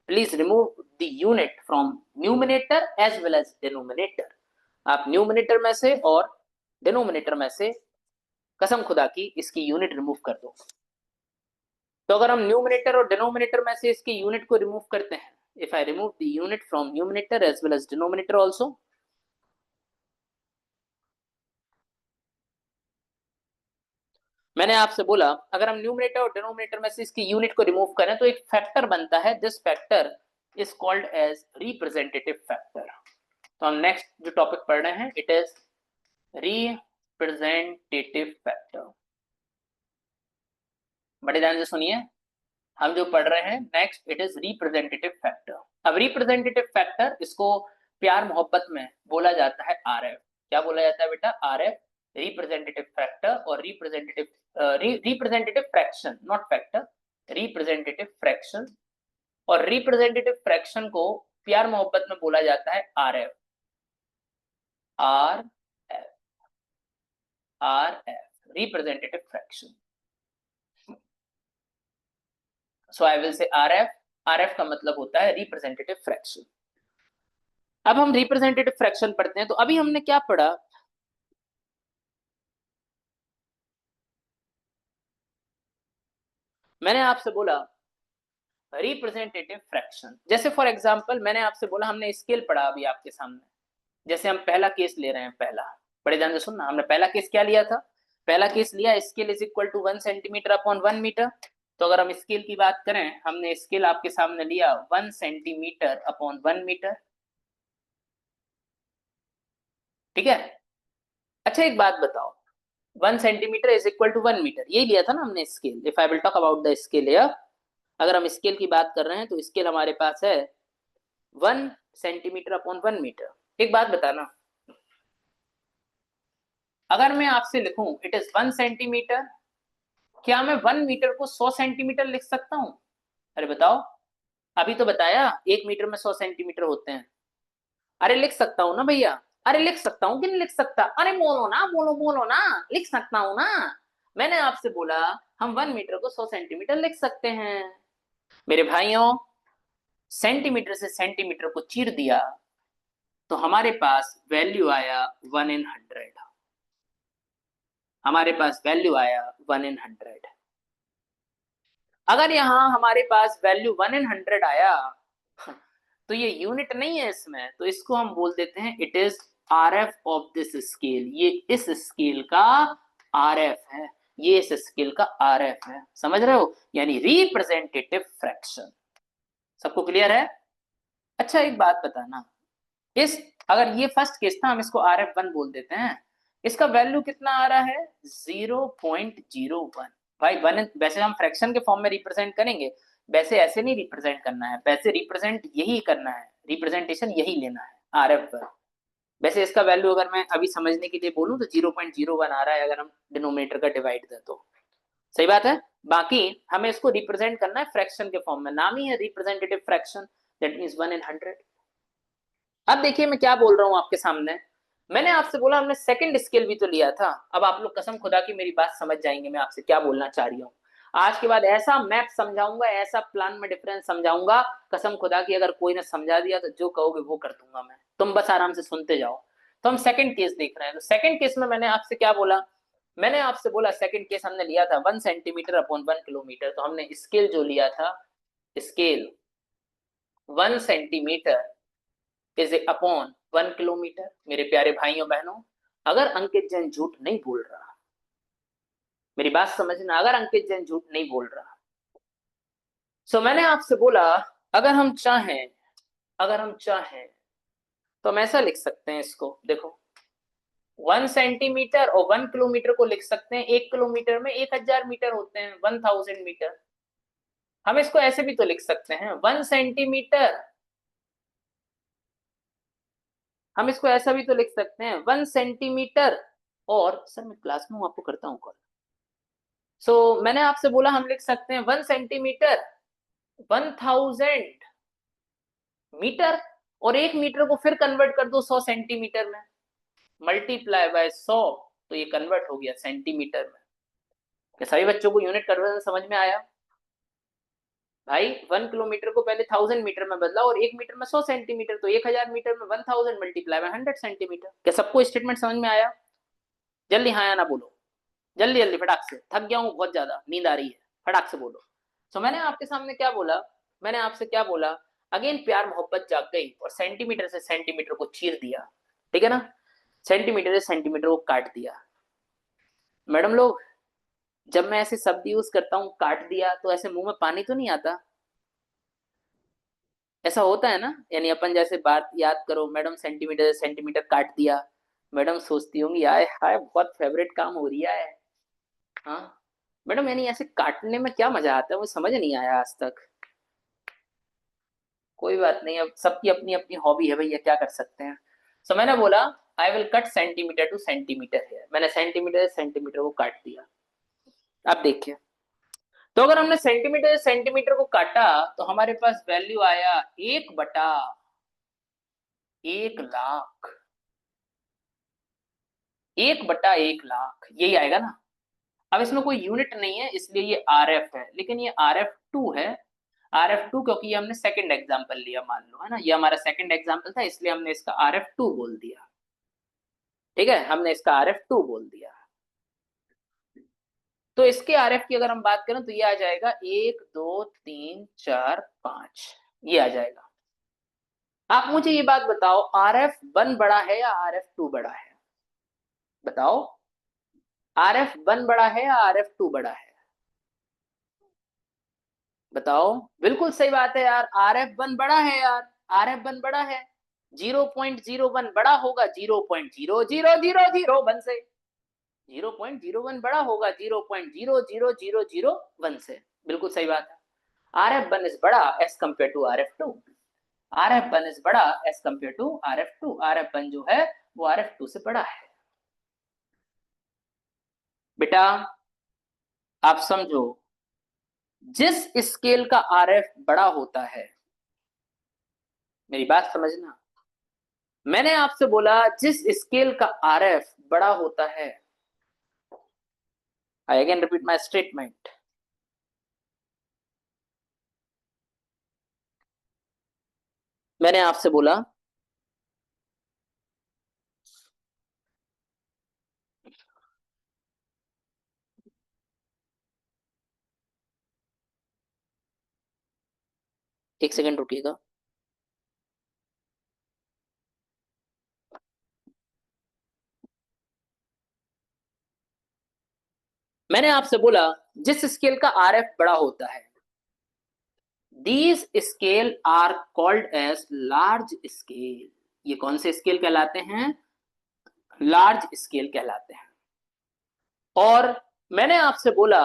Please remove the unit from numerator as well as denominator. आप न्यूमिनेटर में से और डिनोमिनेटर में से कसम खुदा की इसकी यूनिट रिमूव कर दो। तो अगर हम न्यूमिनेटर और डिनोमिनेटर में से इसकी यूनिट को रिमूव करते हैं, if I remove the unit from numerator as well as denominator also, मैंने आपसे बोला अगर हम न्यूमिनेटर और डिनोमिनेटर में से इसकी यूनिट को रिमूव करें तो एक फैक्टर बनता है, this factor is called as representative factor. तो हम नेक्स्ट जो टॉपिक पढ़ रहे हैं इट इज रिप्रेजेंटेटिव फैक्टर। बड़े ध्यान से सुनिए, हम जो पढ़ रहे हैं next it is representative factor. अब रिप्रेजेंटेटिव फैक्टर, इसको प्यार मोहब्बत में बोला जाता है आरएफ। क्या बोला जाता है बेटा? आरएफ, रिप्रेजेंटेटिव फैक्टर और representative fraction, not factor, representative fraction. और रिप्रेजेंटेटिव फ्रैक्शन को प्यार मोहब्बत में बोला जाता है RF, R F, R F, representative fraction. So I will से आरएफ, आरएफ का मतलब होता है रिप्रेजेंटेटिव फ्रैक्शन। अब हम रिप्रेजेंटेटिव फ्रैक्शन पढ़ते हैं। तो अभी हमने क्या पढ़ा, मैंने आपसे बोला रिप्रेजेंटेटिव फ्रैक्शन, जैसे फॉर एग्जांपल मैंने आपसे बोला, हमने स्केल पढ़ा अभी आपके सामने, जैसे हम पहला केस ले रहे हैं, पहला, बड़े ध्यान से सुनना, हमने पहला केस क्या लिया था, पहला केस लिया scale is equal to 1 centimetre upon 1 metre. तो अगर हम स्केल की बात करें, हमने स्केल आपके सामने लिया 1 सेंटीमीटर अपॉन 1 मीटर। ठीक है। अच्छा एक बात बताओ, 1 centimetre is equal to 1 metre, यही लिया था ना हमने scale. If I will talk about the scale here, अगर हम स्केल की बात कर रहे हैं तो स्केल हमारे पास है 1 सेंटीमीटर अपॉन 1 मीटर। एक बात बताना, अगर मैं आपसे लिखूं इट इज 1 सेंटीमीटर, क्या मैं 1 मीटर को 100 सेंटीमीटर लिख सकता हूं? अरे बताओ, अभी तो बताया 1 मीटर में 100 सेंटीमीटर होते हैं। अरे लिख सकता हूँ ना भैया, अरे लिख सकता हूँ कि नहीं लिख सकता? अरे बोलो ना, बोलो बोलो ना, लिख सकता हूँ ना। मैंने आपसे बोला हम 1 मीटर को 100 सेंटीमीटर लिख सकते हैं। मेरे भाइयों, सेंटीमीटर से सेंटीमीटर को चीर दिया तो हमारे पास वैल्यू आया 1/100। हमारे पास वैल्यू आया 1/100। अगर यहां हमारे पास वैल्यू 1/100 आया तो ये यूनिट नहीं है इसमें, तो इसको हम बोल देते हैं it is RF of this scale. ये इस स्केल का आरएफ है, ये इस स्केल का आरएफ है, समझ रहे हो? यानी रिप्रेजेंटेटिव फ्रैक्शन। सबको क्लियर है? अच्छा एक बात बताना, इस, अगर ये फर्स्ट केस था हम इसको RF1 बोल देते हैं, इसका वैल्यू कितना आ रहा है? 0.01। भाई वन, वैसे हम फ्रैक्शन के फॉर्म में रिप्रेजेंट करेंगे, वैसे ऐसे नहीं रिप्रेजेंट करना है, वैसे रिप्रेजेंट यही करना है, रिप्रेजेंटेशन यही लेना है RF पर। वैसे इसका वैल्यू अगर मैं अभी समझने के लिए बोलूं तो 0.01 आ रहा है, अगर हम डिनोमिनेटर का डिवाइड दें तो। सही बात है। बाकी हमें इसको रिप्रेजेंट करना है फ्रैक्शन के फॉर्म में, नाम ही है रिप्रेजेंटेटिव फ्रैक्शन, दैट मींस 1/100। अब देखिए मैं क्या बोल रहा हूं आपके सामने, मैंने आपसे बोला हमने सेकंड स्केल भी तो लिया था। अब आप लोग कसम खुदा की मेरी बात समझ जाएंगे मैं आपसे क्या बोलना चाह रही हूँ। आज के बाद ऐसा मैप समझाऊंगा, ऐसा प्लान में डिफरेंस समझाऊंगा, कसम खुदा की अगर कोई ने समझा दिया तो जो कहोगे वो कर दूंगा मैं, तुम बस आराम से सुनते जाओ। तो हम सेकंड केस देख रहे हैं, तो सेकंड केस में मैंने आपसे क्या बोला, मैंने आपसे बोला सेकंड केस हमने लिया था 1 सेंटीमीटर अपॉन 1 किलोमीटर, तो हमने स्केल जो लिया था, scale 1 centimetre is upon 1 kilometre. मेरे प्यारे भाइयों बहनों, अगर अंकित जैन झूठ नहीं बोल रहा, मेरी बात समझना, अगर अंकित जैन झूठ नहीं बोल रहा, सो मैंने आपसे बोला अगर हम चाहें, अगर हम चाहें तो हम ऐसा लिख सकते हैं इसको, देखो 1 सेंटीमीटर और 1 किलोमीटर को लिख सकते हैं, 1 किलोमीटर में 1000 मीटर होते हैं, 1000 मीटर। हम इसको ऐसे भी तो लिख सकते हैं 1 सेंटीमीटर, हम इसको ऐसा भी तो लिख सकते हैं 1 सेंटीमीटर। और सर मैं क्लास में हूं, आपको करता हूं कॉल। मैंने आपसे बोला हम लिख सकते हैं 1 सेंटीमीटर 1000 मीटर, और 1 मीटर को फिर कन्वर्ट कर दो 100 सेंटीमीटर में, मल्टीप्लाई बाय 100, तो ये कन्वर्ट हो गया सेंटीमीटर में। क्या सभी बच्चों को यूनिट कन्वर्जन समझ में आया? भाई 1 किलोमीटर को पहले 1000 मीटर में बदला और 1 मीटर में 100 सेंटीमीटर, तो 1000 मीटर में 1000 मल्टीप्लाई बाय 100 सेंटीमीटर। क्या सबको स्टेटमेंट समझ में आया? जल्दी हाँ या ना बोलो, जल्दी जल्दी फटाक से, थक गया हूँ बहुत ज्यादा, नींद आ रही है, फटाक से बोलो। मैंने आपके सामने क्या बोला, मैंने आपसे क्या बोला, अगेन प्यार मोहब्बत जाग गई और सेंटीमीटर से सेंटीमीटर को चीर दिया, ठीक है ना, सेंटीमीटर से सेंटीमीटर को काट दिया। मैडम लोग, जब मैं ऐसे शब्द यूज करता हूँ काट दिया, तो ऐसे मुंह में पानी तो नहीं आता? ऐसा होता है ना, यानी अपन जैसे बात याद करो, मैडम सेंटीमीटर से सेंटीमीटर काट दिया, मैडम सोचती होंगी आए हाय बहुत फेवरेट काम हो रही है। हाँ मैडम, यानी ऐसे काटने में क्या मजा आता है, वो समझ नहीं आया आज तक। कोई बात नहीं, अब सबकी अपनी अपनी हॉबी है भैया, क्या कर सकते हैं। मैंने बोला I will cut centimetre two centimetre है, मैंने सेंटीमीटर से सेंटीमीटर को काट दिया। अब देखिए, तो अगर हमने सेंटीमीटर से सेंटीमीटर को काटा, तो हमारे पास वैल्यू आया 1/1 लाख, 1/1 लाख, यही आएगा ना। अब इसमें कोई यूनिट नहीं है इसलिए ये RF है, लेकिन ये RF2 है, RF2 क्योंकि ये हमने सेकंड एग्जांपल लिया, मान लो है ना, ये हमारा सेकंड एग्जांपल था इसलिए हमने इसका RF2 बोल दिया, ठीक है, हमने इसका RF2 बोल दिया। तो इसके RF की अगर हम बात करें तो ये आ जाएगा 1 2 3 4 5, ये आ जाएगा। आप मुझे ये बात बताओ, RF1 बड़ा है या RF2 बड़ा है? बताओ, RF1 बड़ा है या RF2 बड़ा है? बताओ। बिल्कुल सही बात है यार, RF1 बड़ा है यार, RF1 बड़ा है, 0.01 बड़ा होगा 0.00001 से, 0.01 बड़ा होगा 0.00001 से, बिल्कुल सही बात है। RF1 इज बड़ा as compare to RF2, RF1 is बड़ा as compare to RF2, RF1 जो है वो RF2 से बड़ा है। बेटा आप समझो, जिस स्केल का RF बड़ा होता है, मेरी बात समझना, मैंने आपसे बोला जिस स्केल का RF बड़ा होता है, I again repeat my statement, मैंने आपसे बोला, एक सेकेंड रुकिएगा, मैंने आपसे बोला जिस स्केल का RF बड़ा होता है, these scale are called as large scale, ये कौन से स्केल कहलाते हैं? लार्ज स्केल कहलाते हैं। और मैंने आपसे बोला,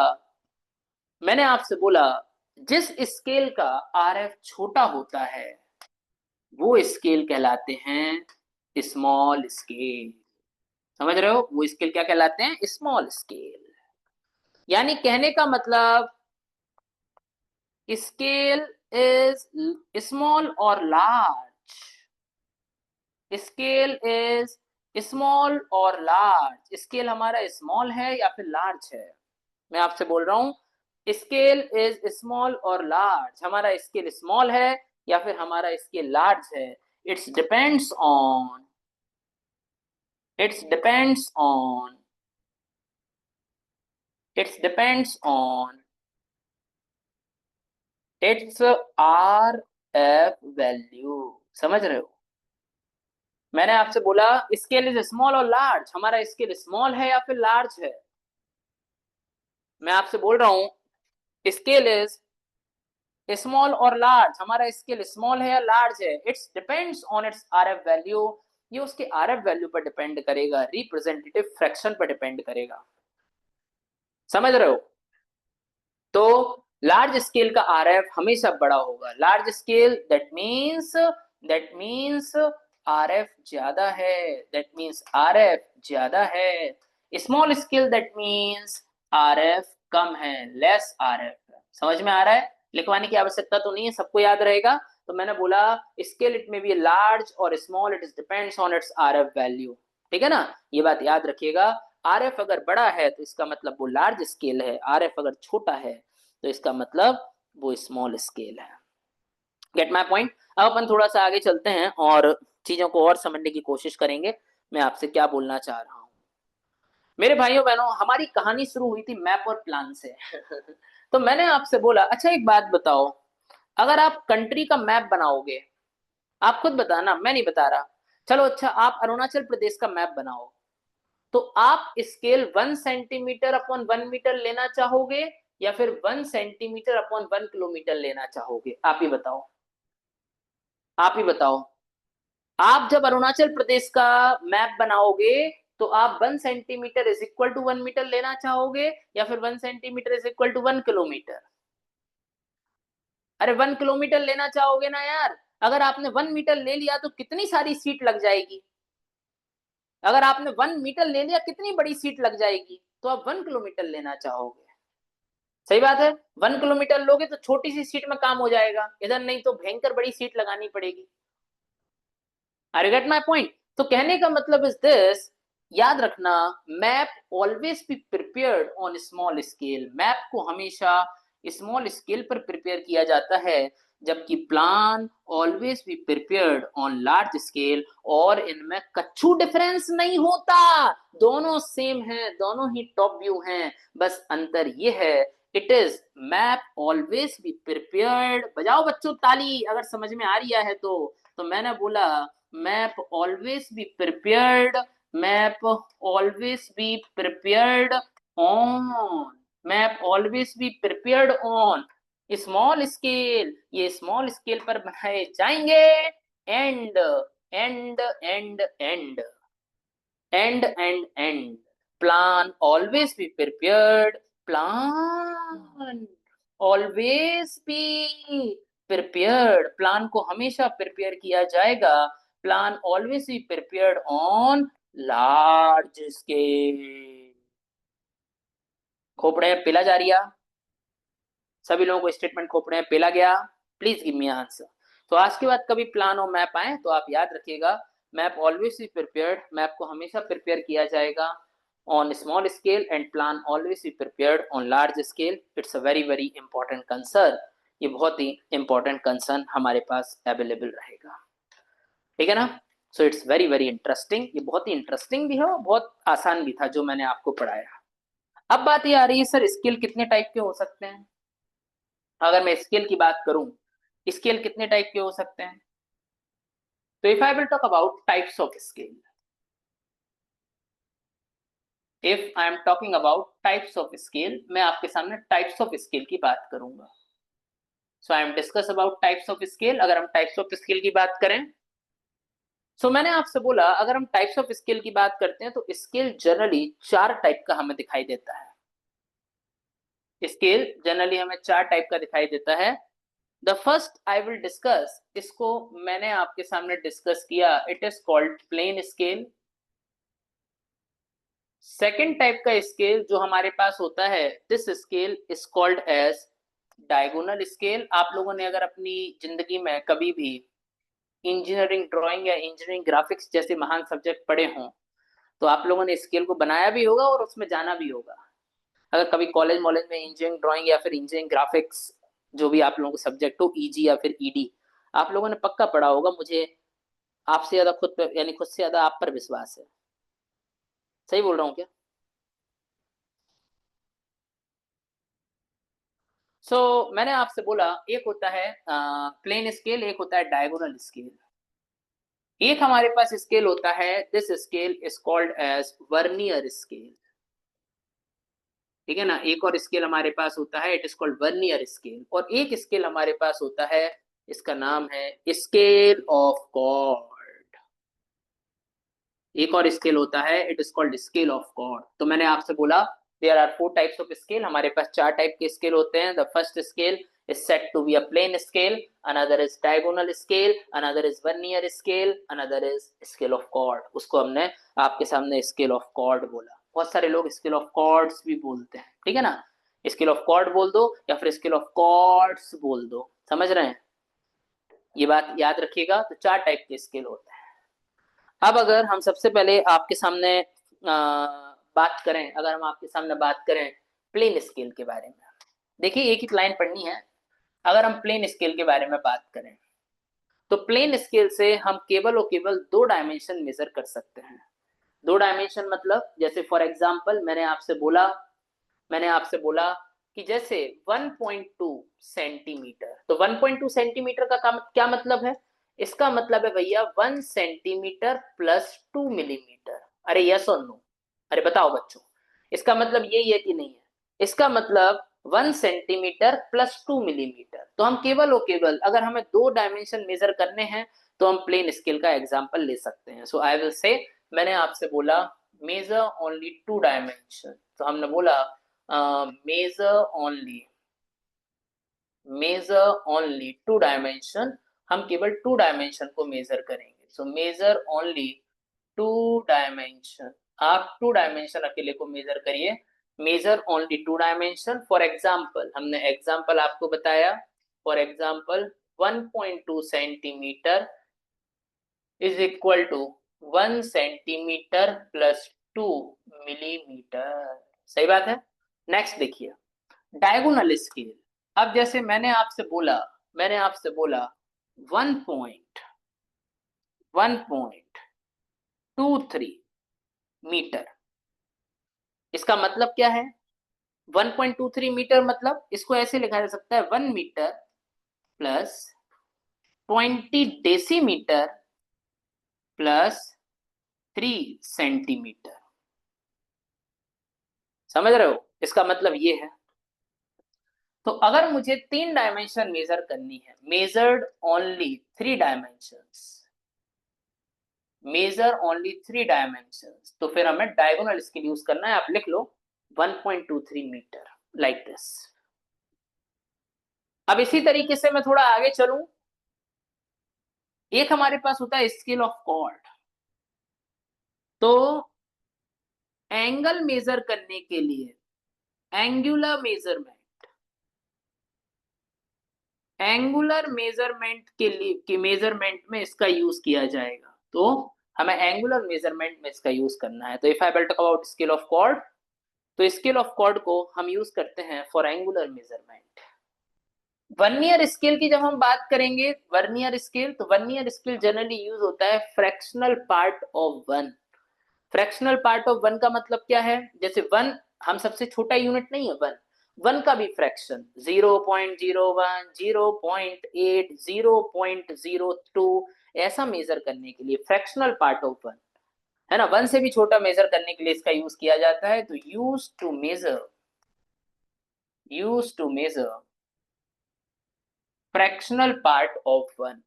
मैंने आपसे बोला जिस स्केल का RF छोटा होता है वो स्केल कहलाते हैं स्मॉल स्केल। समझ रहे हो, वो स्केल क्या कहलाते हैं? Small scale. यानी कहने का मतलब स्केल इज स्मॉल और लार्ज, स्केल इज स्मॉल और लार्ज, स्केल हमारा स्मॉल है या फिर लार्ज है। मैं आपसे बोल रहा हूं स्केल इज स्मॉल और लार्ज, हमारा स्केल स्मॉल है या फिर हमारा स्केल लार्ज है। It's depends on, it's depends on, it's depends on it's R F value. समझ रहे हो? मैंने आपसे बोला स्केल इज स्मॉल और लार्ज, हमारा स्केल स्मॉल है या फिर लार्ज है। मैं आपसे बोल रहा हूं स्केल इज स्मॉल और लार्ज, हमारा स्केल स्मॉल है या लार्ज है। It's depends on it's RF value, ये उसके आरएफ वैल्यू पर डिपेंड करेगा, रिप्रेजेंटेटिव फ्रैक्शन पर डिपेंड करेगा। समझ रहे हो? तो लार्ज स्केल का आरएफ हमेशा बड़ा होगा। Large scale that means RF ज्यादा है, दैट मीन्स आरएफ ज्यादा है। Small scale that means RF कम है, लेस आरएफ। समझ में आ रहा है? लिखवाने की आवश्यकता तो नहीं है, सबको याद रहेगा। तो मैंने बोला स्केल इट में भी लार्ज और small, it depends on it's RF value. ठीक है ना? ये बात याद रखिएगा। आरएफ अगर बड़ा है तो इसका मतलब वो लार्ज स्केल है, आरएफ अगर छोटा है तो इसका मतलब वो स्मॉल स्केल है। Gate my point? अब अपन थोड़ा सा आगे चलते हैं और चीजों को और समझने की कोशिश करेंगे। मैं आपसे क्या बोलना चाह रहा हूं, मेरे भाइयों बहनों, हमारी कहानी शुरू हुई थी मैप और प्लान से। तो मैंने आपसे बोला अच्छा एक बात बताओ, अगर आप कंट्री का मैप बनाओगे, आप खुद बताना, मैं नहीं बता रहा। चलो अच्छा, आप अरुणाचल प्रदेश का मैप बनाओ, तो आप स्केल 1 सेंटीमीटर अपॉन 1 मीटर लेना चाहोगे या फिर 1 सेंटीमीटर अपॉन 1 किलोमीटर लेना चाहोगे? आप ही बताओ, आप ही बताओ। आप जब अरुणाचल प्रदेश का मैप बनाओगे तो आप 1 centimetre is equal to 1 metre लेना चाहोगे या फिर 1 centimetre is equal to 1 kilometre? अरे 1 किलोमीटर लेना चाहोगे ना यार। अगर आपने 1 मीटर ले लिया तो कितनी सारी सीट लग जाएगी, अगर आपने 1 मीटर ले लिया कितनी बड़ी सीट लग जाएगी, तो आप 1 किलोमीटर लेना चाहोगे। सही बात है। 1 किलोमीटर लोगे तो छोटी सी सीट में काम हो जाएगा, इधर नहीं तो भयंकर बड़ी सीट लगानी पड़ेगी। I get my point? तो कहने का मतलब इज दिस, याद रखना, map always be prepared on small scale, map को हमेशा स्मॉल स्केल पर प्रिपेयर किया जाता है, जबकि plan always be prepared on large scale. और इनमें कच्छु डिफरेंस नहीं होता, दोनों सेम है, दोनों ही टॉप व्यू हैं। बस अंतर ये है, it is map always be prepared. बजाओ बच्चों ताली अगर समझ में आ रही है तो मैंने बोला map always be prepared, map always be prepared on, map always be prepared on small scale, ये small scale पर बनाए जाएंगे। And and and and and plan always be prepared, plan always be prepared, plan को हमेशा prepare किया जाएगा। Plan always be prepared on large scale. खोपड़े में पेला जा रिया, सभी लोगों को स्टेटमेंट खोपड़े में पेला गया? Please give me answer. तो आज के बाद कभी प्लान और मैप आए तो आप याद रखिएगा, map always be prepared, map को हमेशा प्रिपेयर किया जाएगा on small scale and plan always be prepared on large scale. It's a very very important concern, ये बहुत ही इंपॉर्टेंट कंसर्न हमारे पास अवेलेबल रहेगा। ठीक है ना? सो इट्स वेरी वेरी इंटरेस्टिंग, ये बहुत ही इंटरेस्टिंग भी है और बहुत आसान भी था जो मैंने आपको पढ़ाया। अब बात ये आ रही है सर स्किल कितने टाइप के हो सकते हैं? अगर मैं स्किल की बात करूं, स्किल कितने टाइप के हो सकते हैं? तो if I will talk about types of skill, if I am talking about types of skill, मैं आपके सामने टाइप्स ऑफ स्किल की बात करूंगा। So I am discuss about types of skill. अगर हम टाइप्स ऑफ स्किल की बात करें, मैंने आपसे बोला अगर हम टाइप्स ऑफ स्किल की बात करते हैं तो स्किल जनरली 4 टाइप का हमें दिखाई देता है। स्केल जनरली हमें 4 टाइप का दिखाई देता है। The first I will discuss, इसको मैंने आपके सामने डिस्कस किया, it is called plain scale. Second type का स्केल जो हमारे पास होता है, this scale is called as diagonal scale. आप लोगों ने अगर अपनी जिंदगी में कभी भी इंजीनियरिंग ड्राइंग या इंजीनियरिंग ग्राफिक्स जैसे महान सब्जेक्ट पढ़े हों, तो आप लोगों ने स्केल को बनाया भी होगा और उसमें जाना भी होगा। अगर कभी कॉलेज मॉलेज में इंजीनियरिंग ड्राइंग या फिर इंजीनियरिंग ग्राफिक्स जो भी आप लोगों को सब्जेक्ट हो, ईजी या फिर ईडी, आप लोगों ने पक्का पढ़ा होगा। मुझे आपसे ज्यादा खुद पे, यानी खुद से ज्यादा आप पर विश्वास है। सही बोल रहा हूँ क्या? मैंने आपसे बोला, एक होता है प्लेन स्केल, एक होता है डायगोनल स्केल। एक हमारे पास स्केल होता है, this scale is called as vernier scale. ठीक है ना? एक और स्केल हमारे पास होता है, it is called vernier scale. और एक स्केल हमारे पास होता है, इसका नाम है स्केल ऑफ कॉर्ड। एक और स्केल होता है, it is called scale of chord. तो मैंने आपसे बोला there are four types of scale. हमारे पास चार टाइप के स्केल होते हैं। The first scale is said to be a plane scale, another is diagonal scale, another is vernier scale, another is scale of chord। उसको हमने आपके सामने स्केल ऑफ कॉर्ड बोला। बहुत सारे लोग स्केल ऑफ कॉर्ड्स भी बोलते हैं, ठीक है ना? स्केल ऑफ कॉर्ड बोल दो या फिर स्केल ऑफ कॉर्ड्स बोल दो, समझ रहे हैं? ये बात याद रखिएगा। तो चार टाइप के स्केल होते हैं। अब अगर हम सबसे पहले आपके सामने बात करें, अगर हम आपके सामने बात करें प्लेन स्केल के बारे में, देखिए एक ही लाइन पढ़नी है। अगर हम प्लेन स्केल के बारे में बात करें, तो प्लेन स्केल से हम केवल और केवल दो डायमेंशन मेजर कर सकते हैं। दो डायमेंशन मतलब, जैसे फॉर एग्जांपल मैंने आपसे बोला कि जैसे 1.2 सेंटीमीटर, तो 1.2 सेंटीमीटर का क्या मतलब है? इसका मतलब है भैया 1 सेंटीमीटर प्लस 2 मिलीमीटर। अरे यस और नो? अरे बताओ बच्चों, इसका मतलब यही है कि नहीं है? इसका मतलब 1 सेंटीमीटर प्लस 2 मिलीमीटर। तो हम केवल और केवल, अगर हमें दो डायमेंशन मेजर करने हैं, तो हम प्लेन स्केल का एग्जांपल ले सकते हैं। सो आई विल से, मैंने आपसे बोला मेजर ओनली टू डायमेंशन, तो हमने बोला मेजर ओनली टू डायमेंशन। हम केवल टू डायमेंशन को मेजर करेंगे। So measure only two dimension. आप टू डायमेंशन अकेले को मेजर करिए। Measure only two dimension. For example, हमने एग्जाम्पल आपको बताया, for example 1.2 centimetre is equal to 1 centimetre plus 2 millimetre. सही बात है। नेक्स्ट देखिए, डायगोनल स्केल। अब जैसे मैंने आपसे बोला 1.23 मीटर। इसका मतलब क्या है? 1.23 मीटर मतलब इसको ऐसे लिखा जा सकता है, 1 metre plus 20 decimetre plus 3 centimetre. समझ रहे हो? इसका मतलब ये है। तो अगर मुझे तीन डायमेंशन मेजर करनी है, measured only three dimensions, measure only three dimensions, तो फिर हमें डायगोनल स्केल यूज करना है। आप लिख लो 1.23 मीटर, लाइक दिस। अब इसी तरीके से मैं थोड़ा आगे चलूं, एक हमारे पास होता है स्केल ऑफ कॉर्ड। तो एंगल मेजर करने के लिए, एंगुलर मेजरमेंट, एंगुलर मेजरमेंट के लिए, कि मेजरमेंट में इसका यूज किया जाएगा। तो हमें एंगुलर मेजरमेंट में इसका यूज करना है। तो if I will talk about scale of chord, तो स्केल ऑफ कॉर्ड को हम यूज करते हैं for angular measurement. Vernier scale की जब हम बात करेंगे, वर्नियर स्केल, तो वर्नियर स्केल जनरली यूज होता है fractional part of one. Fractional part of one का मतलब क्या है? जैसे वन हम सबसे छोटा यूनिट नहीं है वन, वन का भी फ्रैक्शन 0.01, 0.8, 0.02, ऐसा मेजर करने के लिए फ्रैक्शनल पार्ट ऑफ वन, है ना, वन से भी छोटा मेजर करने के लिए इसका यूज किया जाता है। तो use to measure fractional part of one,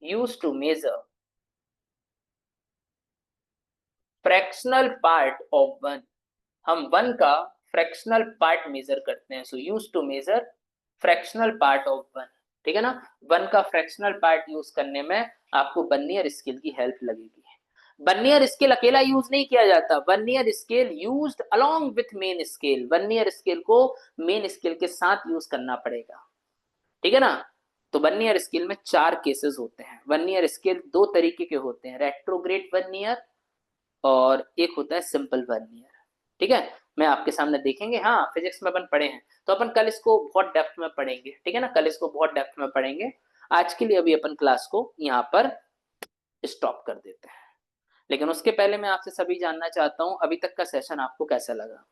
used to measure fractional part of one। हम वन का फ्रैक्शनल पार्ट मेजर करते हैं। So use to measure fractional part of one. ठीक है ना? वन का फ्रैक्शनल पार्ट यूज करने में आपको वर्नियर स्केल की हेल्प लगेगी। वर्नियर स्केल अकेला यूज नहीं किया जाता, vernier scale used along with main scale, vernier scale को मेन स्केल के साथ यूज करना पड़ेगा, ठीक है ना। तो वर्नियर स्केल में 4 केसेस होते हैं। वर्नियर स्केल दो तरीके के होते हैं, रेट्रोग्रेड वर्नियर और एक होता है सिंपल वर्नियर, ठीक है। मैं आपके सामने देखेंगे, हाँ फिजिक्स में अपन पढ़े हैं, तो अपन कल इसको बहुत डेप्थ में पढ़ेंगे, ठीक है ना, कल इसको बहुत डेप्थ में पढ़ेंगे। आज के लिए अभी अपन क्लास को यहाँ पर स्टॉप कर देते हैं, लेकिन उसके पहले मैं आपसे सभी जानना चाहता हूं अभी तक का सेशन आपको कैसा लगा।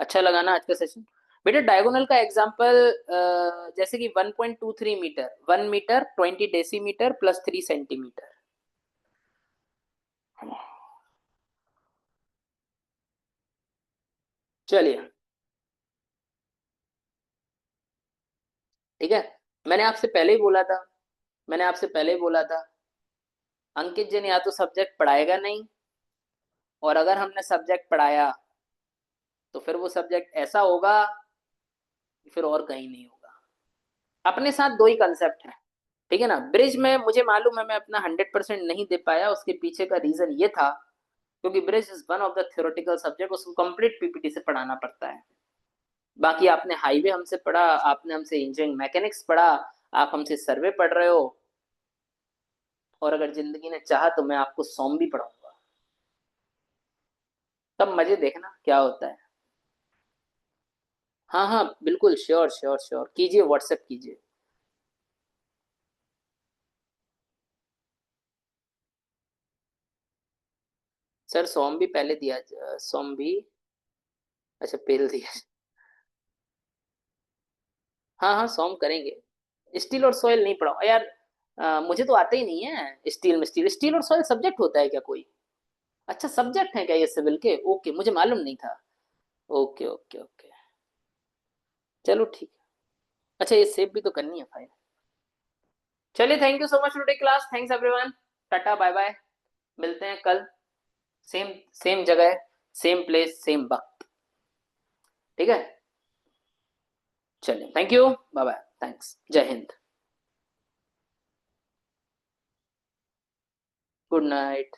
अच्छा लगा ना आज का सेशन। बेटा डायगोनल का एग्जांपल, जैसे कि 1.23 metre, 1 metre 20 decimetre plus 3 centimetre. चलिए, ठीक है। मैंने आपसे पहले ही बोला था, मैंने आपसे पहले ही बोला था, अंकित जी ने या तो सब्जेक्ट पढ़ाएगा नहीं, और अगर हमने सब्जेक्ट पढ़ाया तो फिर वो सब्जेक्ट ऐसा होगा कि फिर और कहीं नहीं होगा। अपने साथ दो ही कंसेप्ट है, ठीक है ना। ब्रिज में मुझे मालूम है मैं अपना 100% नहीं दे पाया, उसके पीछे का रीजन ये था क्योंकि bridge is one of the theoretical subject, उसको कंप्लीट पीपीटी से पढ़ाना पड़ता है। बाकी आपने हाईवे हमसे पढ़ा, आपने हमसे इंजीनियरिंग मैकेनिक्स पढ़ा, आप हमसे सर्वे पढ़ रहे हो, और अगर जिंदगी ने चाहा तो मैं आपको सॉम भी पढ़ाऊंगा। तब मजे देखना क्या होता है। हाँ हाँ बिल्कुल, श्योर श्योर श्योर, कीजिए, व्हाट्सएप कीजिए। सर सॉम भी पहले दिया, सॉम भी, अच्छा पहले दिया। हाँ हाँ सॉम करेंगे। स्टील और सॉइल नहीं पढ़ा यार, मुझे तो आता ही नहीं है स्टील में, स्टील स्टील और सॉइल सब्जेक्ट होता है क्या कोई? अच्छा सब्जेक्ट है क्या ये सिविल के? ओके, मुझे मालूम नहीं था। ओके ओके ओके, चलो ठीक है। अच्छा ये सेव भी तो करनी है फाइल। चलिए, thank you so much today class, thanks everyone, tata bye bye. मिलते हैं कल, सेम सेम जगह, सेम प्लेस, सेम वक्त, ठीक है। चलिए, thank you, bye bye, thanks, जय हिंद, गुड नाइट।